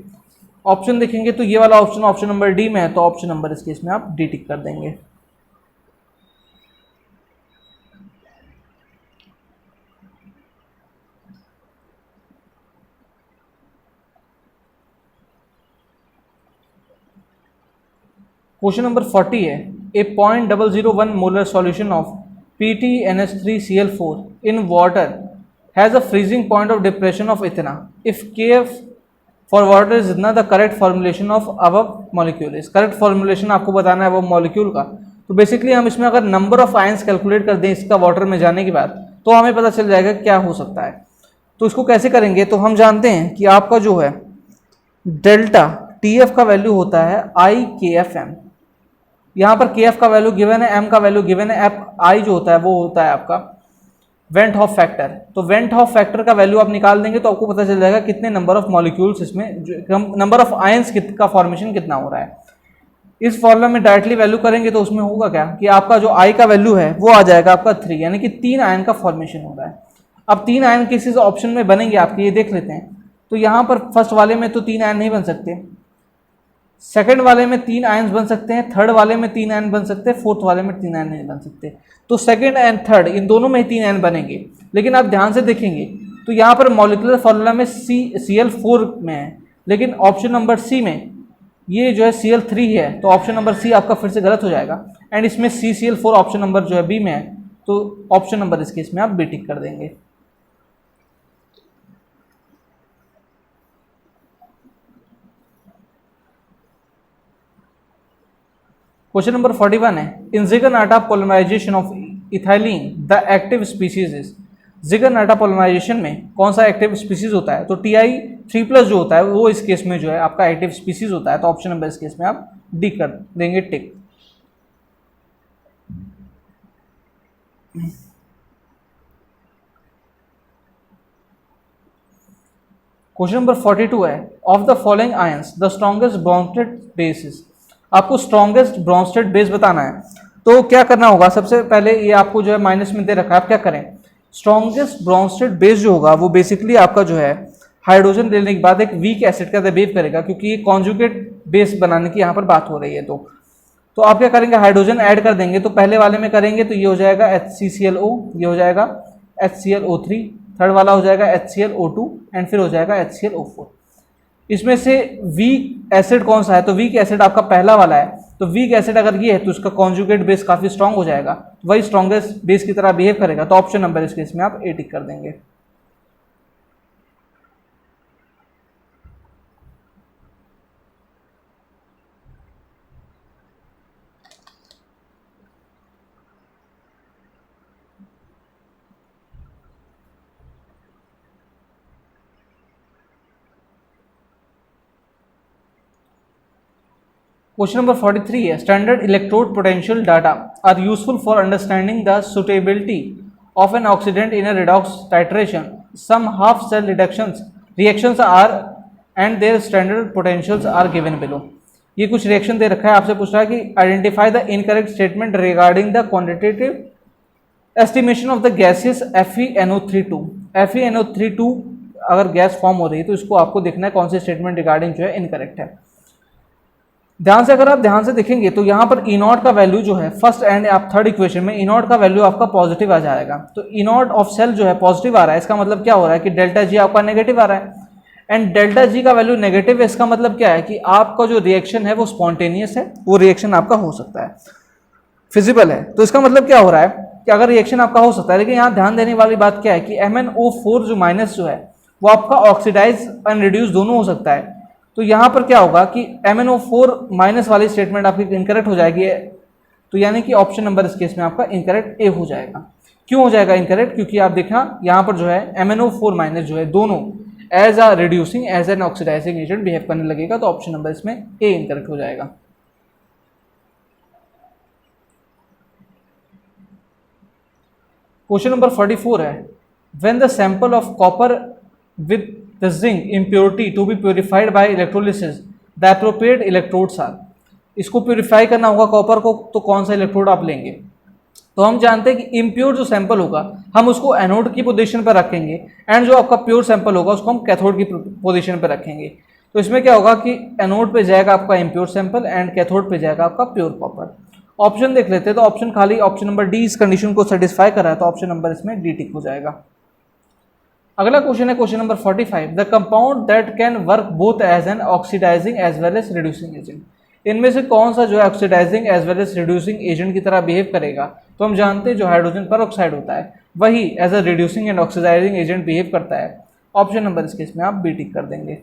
ऑप्शन देखेंगे तो ये वाला ऑप्शन नंबर डी में है, तो ऑप्शन नंबर इस केस में आप डी टिक कर देंगे। क्वेश्चन नंबर 40 है, a 0.001 molar solution of PtNH3Cl4 in water has a freezing point of depression of इतना if KF for water is इतना the correct formulation of above molecule is. Correct formulation आपको बताना है वो molecule का। तो basically हम इसमें अगर नंबर ऑफ आयंस कैलकुलेट कर दें इसका वाटर में जाने के बाद तो हमें पता चल जाएगा क्या हो सकता है। तो इसको कैसे करेंगे, तो हम जानते हैं कि आपका जो है डेल्टा TF का वैल्यू होता है IKFM। यहाँ पर KF का वैल्यू गिवन है, M का वैल्यू गिवन है, I जो होता है वो होता है आपका वेंट हॉफ फैक्टर। तो वेंट हॉफ फैक्टर का वैल्यू आप निकाल देंगे तो आपको पता चल जाएगा कितने नंबर ऑफ मॉलिक्यूल्स इसमें, नंबर ऑफ आयंस का फॉर्मेशन कितना हो रहा है। इस फॉर्मूला में डायरेक्टली वैल्यू करेंगे तो उसमें होगा क्या कि आपका जो I का वैल्यू है वो आ जाएगा आपका 3, यानी कि 3 आयन का फॉर्मेशन हो रहा है। अब 3 आयन किस ऑप्शन में बनेंगे आपके, ये देख लेते हैं। तो यहाँ पर फर्स्ट वाले में तो 3 आयन नहीं बन सकते, सेकंड वाले में 3 आयन बन सकते हैं, थर्ड वाले में 3 आयन बन सकते हैं, फोर्थ वाले में 3 आयन नहीं बन सकते। तो सेकंड एंड थर्ड इन दोनों में ही 3 आयन बनेंगे। लेकिन आप ध्यान से देखेंगे तो यहाँ पर मॉलिक्यूलर फॉर्मूला में Cl4 में है, लेकिन ऑप्शन नंबर सी में ये जो है Cl3 है, तो ऑप्शन नंबर सी आपका फिर से गलत हो जाएगा। एंड इसमें CCl4 ऑप्शन नंबर जो है बी में है, तो ऑप्शन नंबर इसके इसमें आप बी टिक कर देंगे। क्वेश्चन नंबर 41 है, in Ziegler Natta polymerisation of ethylene the active species is. Ziegler Natta polymerisation में कौन सा एक्टिव स्पीसीज होता है, तो Ti3+ जो होता है वो इस केस में जो है आपका एक्टिव स्पीसीज होता है। तो ऑप्शन नंबर इस केस में आप डी कर देंगे टिक। क्वेश्चन नंबर 42 है, of the following ions the strongest Brønsted base is. आपको स्ट्रॉन्गेस्ट ब्रॉन्स्टेड बेस बताना है। तो क्या करना होगा, सबसे पहले ये आपको जो है माइनस में दे रखा है, आप क्या करें, स्ट्रॉन्गेस्ट ब्रॉन्स्टेड बेस जो होगा वो बेसिकली आपका जो है हाइड्रोजन लेने के बाद एक वीक एसिड का बिहेव करेगा, क्योंकि ये कॉन्जुगेट बेस बनाने की यहाँ पर बात हो रही है। तो आप क्या करेंगे, हाइड्रोजन ऐड कर देंगे। तो पहले वाले में करेंगे तो ये हो जाएगा HCClO, ये हो जाएगा HClO3, थर्ड वाला हो जाएगा HClO2 एंड फिर हो जाएगा HClO4। इसमें से वीक एसिड कौन सा है, तो वीक एसिड आपका पहला वाला है। तो वीक एसिड अगर ये है तो इसका कॉन्जुगेट बेस काफी स्ट्रांग हो जाएगा, वही स्ट्रॉन्गेस्ट बेस की तरह बिहेव करेगा। तो ऑप्शन नंबर इसके इसमें आप ए टिक कर देंगे। क्वेश्चन नंबर 43 है, standard electrode potential data are useful for understanding the suitability of an oxidant in a redox titration. Some half cell reactions are and their standard potentials are given below. ये कुछ reaction दे रखा है, आपसे पूछ रहा है कि identify the incorrect statement regarding the quantitative estimation of the gases FeNO32। FeNO32 अगर गैस फॉर्म हो रही है तो इसको आपको देखना है कौन से स्टेटमेंट रिगार्डिंग जो है इनकरेक्ट है। ध्यान से अगर आप ध्यान से देखेंगे तो यहाँ पर E0 का वैल्यू जो है फर्स्ट एंड आप थर्ड इक्वेशन में E0 का वैल्यू आपका पॉजिटिव आ जाएगा। तो E0 ऑफ सेल जो है पॉजिटिव आ रहा है, इसका मतलब क्या हो रहा है कि डेल्टा G आपका नेगेटिव आ रहा है। एंड डेल्टा G का वैल्यू नेगेटिव है, इसका मतलब क्या है कि आपका जो रिएक्शन है वो स्पॉन्टेनियस है, वो रिएक्शन आपका हो सकता है, फिजिबल है। तो इसका मतलब क्या हो रहा है कि अगर रिएक्शन आपका हो सकता है, लेकिन यहाँ ध्यान देने वाली बात क्या है कि MnO4 जो माइनस जो है वो आपका ऑक्सीडाइज एंड रिड्यूस दोनों हो सकता है। तो यहाँ पर क्या होगा कि MnO4 माइनस वाली स्टेटमेंट आपकी इनकरेक्ट हो जाएगी। तो यानी कि ऑप्शन नंबर इस केस में आपका इनकरेक्ट ए हो जाएगा। क्यों हो जाएगा इनकरेक्ट, क्योंकि आप देखना यहाँ पर जो है MnO4 माइनस जो है दोनों as a reducing as an oxidizing agent behave करने लगेगा। तो ऑप्शन नंबर इसमें ए इनकरेक्ट हो जाएगा। क्वेश्चन नंबर 44 है, when the sample of copper with the zinc impurity to be purified by electrolysis the appropriate electrodes are। इसको purify करना होगा कॉपर को, तो कौन सा इलेक्ट्रोड आप लेंगे। तो हम जानते हैं कि इम्प्योर जो सैंपल होगा हम उसको एनोड की पोजीशन पर रखेंगे एंड जो आपका प्योर सैंपल होगा उसको हम कैथोड की पोजीशन पर रखेंगे। तो इसमें क्या होगा कि एनोड पे जाएगा आपका इम्प्योर सैंपल एंड कैथोड पे जाएगा आपका प्योर कॉपर। ऑप्शन देख लेते हैं, तो ऑप्शन खाली ऑप्शन नंबर डी इस कंडीशन को सेटिस्फाई कर रहा है, तो ऑप्शन नंबर इसमें डी टिक हो जाएगा। अगला क्वेश्चन है question number 45, the compound that can work both as an oxidizing as well as reducing agent. इनमें से कौन सा जो है oxidizing as well as reducing agent की तरह बिहेव करेगा? तो हम जानते हैं जो हाइड्रोजन पर ऑक्साइड होता है वही as a reducing and oxidizing agent behave करता है। ऑप्शन नंबर इस केस में आप बी टिक कर देंगे।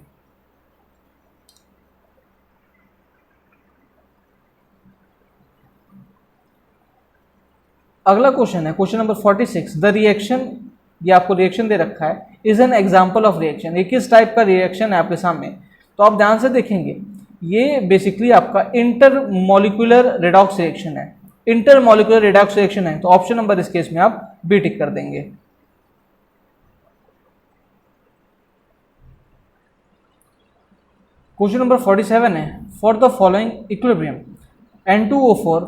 अगला क्वेश्चन है क्वेश्चन नंबर 46। द रिएक्शन, ये आपको रिएक्शन दे रखा है, is an example of reaction. ये किस टाइप का रिएक्शन है आपके सामने? तो आप ध्यान से देखेंगे, ये बेसिकली आपका इंटरमोलिकुलर रिडॉक्स रिएक्शन है। इंटरमोलिकुलर रिडॉक्स रिएक्शन है, तो ऑप्शन नंबर इस केस में आप बी टिक कर देंगे। क्वेश्चन नंबर 47 है, for the following equilibrium N2O4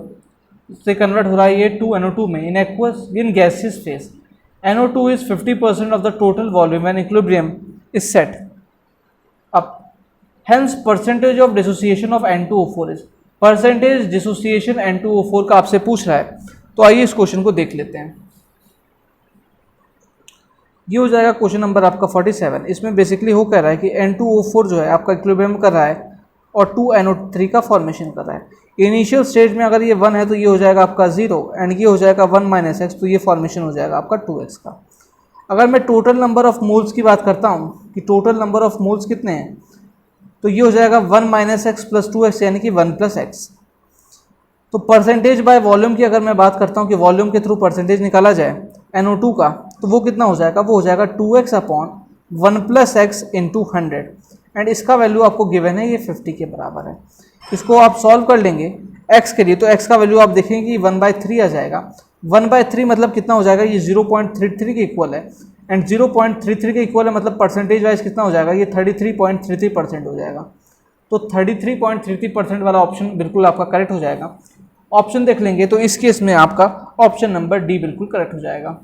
से कन्वर्ट हो रहा है ये 2NO2 में in aqueous in gaseous phase. NO2 is 50% of the total volume when equilibrium is set up. Hence percentage of dissociation of N2O4 is, percentage dissociation N2O4 का आपसे पूछ रहा है, तो आइए इस क्वेश्चन को देख लेते हैं। ये हो जाएगा क्वेश्चन नंबर आपका 47। इसमें बेसिकली हो कह रहा है कि N2O4 जो है आपका इक्विलिब्रियम कर रहा है और 2NO3 का फॉर्मेशन कर रहा है। इनिशियल स्टेज में अगर ये 1 है तो ये हो जाएगा आपका 0 एंड ये हो जाएगा 1 - x, तो ये फॉर्मेशन हो जाएगा आपका 2x का। अगर मैं टोटल नंबर ऑफ मोल्स की बात करता हूँ कि टोटल नंबर ऑफ मोल्स कितने हैं, तो ये हो जाएगा 1 - x + 2x यानी कि 1 + x। तो परसेंटेज बाय वॉल्यूम की अगर मैं बात करता हूँ कि वॉल्यूम के थ्रू परसेंटेज निकाला जाए NO2 का, तो वो कितना हो जाएगा? वो हो जाएगा 2x upon 1 + x into 100 and इसका वैल्यू आपको गिवन है ये 50 के बराबर है। इसको आप सॉल्व कर लेंगे x के लिए, तो x का वैल्यू आप देखेंगे कि 1/3 आ जाएगा। 1/3 मतलब कितना हो जाएगा? ये 0.33 के इक्वल है एंड 0.33 के इक्वल है मतलब परसेंटेज वाइज कितना हो जाएगा? ये 33.33% हो जाएगा। तो 33.33% वाला ऑप्शन बिल्कुल आपका करेक्ट हो जाएगा। ऑप्शन देख लेंगे तो इस केस में आपका ऑप्शन नंबर डी बिल्कुल करेक्ट हो जाएगा।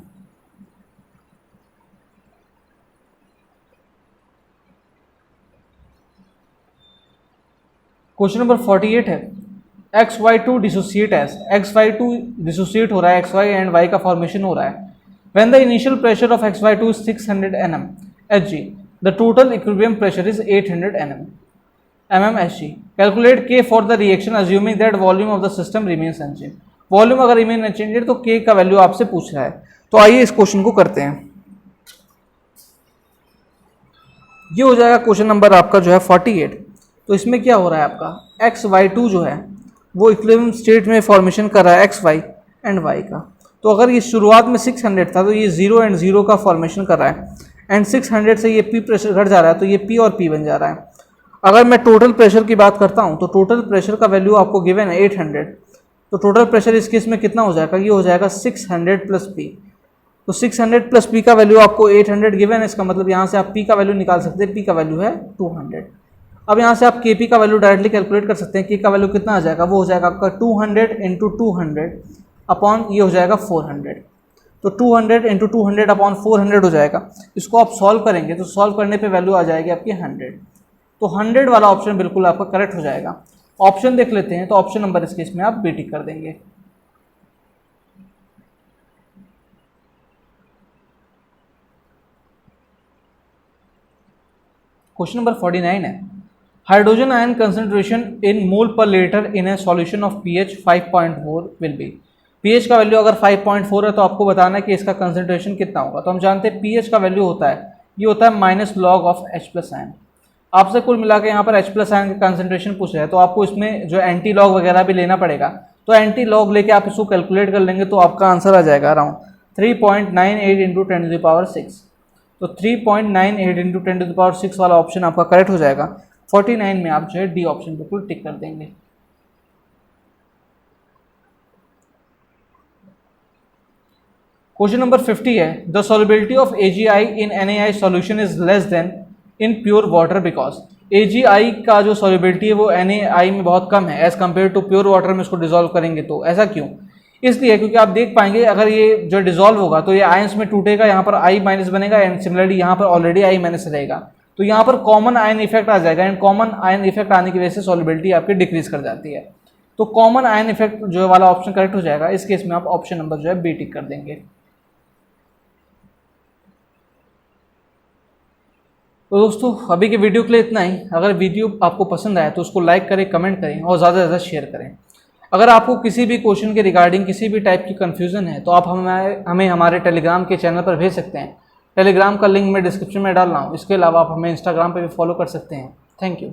क्वेश्चन नंबर 48 है, XY2 dissociate as, XY2 dissociate हो रहा है, XY एंड Y का फॉर्मेशन हो रहा है। When the initial pressure of XY2 is 600 nm Hg, the total equilibrium pressure is 800 mm Hg. Calculate K for the reaction assuming that volume of the system remains unchanged. Volume अगर remain unchanged तो K का value आपसे पूछ रहा है, तो आइए इस क्वेश्चन को करते हैं। ये हो जाएगा क्वेश्चन नंबर आपका जो है 48। तो इसमें क्या हो रहा है आपका XY2 जो है वो इक्विलिब्रियम स्टेट में फॉर्मेशन कर रहा है XY एंड Y का। तो अगर ये शुरुआत में 600 था तो ये 0 एंड 0 का फॉर्मेशन कर रहा है एंड 600 से ये P प्रेशर घट जा रहा है तो ये P और P बन जा रहा है। अगर मैं टोटल प्रेशर की बात करता हूँ तो टोटल प्रेशर का वैल्यू आपको गिवन है 800, तो टोटल प्रेशर इस केस में कितना हो जाएगा? ये हो जाएगा 600 + P। तो 600 + P का वैल्यू आपको 800 गिवन है, इसका मतलब यहाँ से आप P का वैल्यू निकाल सकते हैं। P का वैल्यू है 200। अब यहाँ से आप Kp का वैल्यू डायरेक्टली कैलकुलेट कर सकते हैं। K का वैल्यू कितना आ जाएगा? वो हो जाएगा आपका 200 × 200 अपॉन ये हो जाएगा 400। तो 200 × 200 अपॉन 400 हो जाएगा। इसको आप सॉल्व करेंगे तो सॉल्व करने पे वैल्यू आ जाएगी आपकी 100। तो 100 वाला ऑप्शन बिल्कुल आपका करेक्ट हो जाएगा। ऑप्शन देख लेते हैं, तो ऑप्शन नंबर इस केस में आप बी टिक कर देंगे। क्वेश्चन नंबर 49 है, हाइड्रोजन आयन कंसंट्रेशन इन मोल पर litre in A solution of pH 5.4 will be. pH का वैल्यू अगर 5.4 है तो आपको बताना है कि इसका कंसंट्रेशन कितना होगा। तो हम जानते हैं pH का वैल्यू होता है, ये होता है -log ऑफ H+ आयन। आपसे कुल मिला के यहाँ पर H+ आयन का कंसंट्रेशन पूछ रहे हैं, तो आपको इसमें जो एंटी लॉग वगैरह भी लेना पड़ेगा। तो एंटी लॉग लेके आप इसको कैलकुलेट कर लेंगे तो आपका आंसर आ जाएगा अराउंड 3.98 × 10⁶। तो 3.98 × 10⁶ वाला ऑप्शन आपका करेक्ट हो जाएगा। 49 में आप जो है डी ऑप्शन बिल्कुल टिक कर देंगे। क्वेश्चन नंबर 50 है, the solubility of AgI in NaI solution is less then in pure water because. AgI का जो सॉल्युबिलिटी है वो NaI में बहुत कम है as compare to pure water में इसको डिजोल्व करेंगे। तो ऐसा क्यों? इसलिए क्योंकि आप देख पाएंगे अगर ये जो डिजोल्व होगा तो ये आयंस में टूटेगा, यहाँ पर I- बनेगा एंड सिमिलरली यहाँ पर ऑलरेडी I- रहेगा, तो यहाँ पर कॉमन आयन इफेक्ट आ जाएगा एंड कॉमन आयन इफेक्ट आने की वजह से सॉल्युबिलिटी आपकी डिक्रीज कर जाती है। तो कॉमन आयन इफेक्ट जो वाला ऑप्शन करेक्ट हो जाएगा। इस केस में आप ऑप्शन नंबर जो है बी टिक कर देंगे। तो दोस्तों अभी के वीडियो के लिए इतना ही। अगर वीडियो आपको पसंद आया तो उसको लाइक करें, कमेंट करें और ज़्यादा से ज़्यादा शेयर करें। अगर आपको किसी भी क्वेश्चन के रिगार्डिंग किसी भी टाइप की कन्फ्यूज़न है तो आप हमें हमारे टेलीग्राम के चैनल पर भेज सकते हैं। टेलीग्राम का लिंक मैं डिस्क्रिप्शन में डाल रहा हूँ। इसके अलावा आप हमें इंस्टाग्राम पर भी फॉलो कर सकते हैं। Thank you.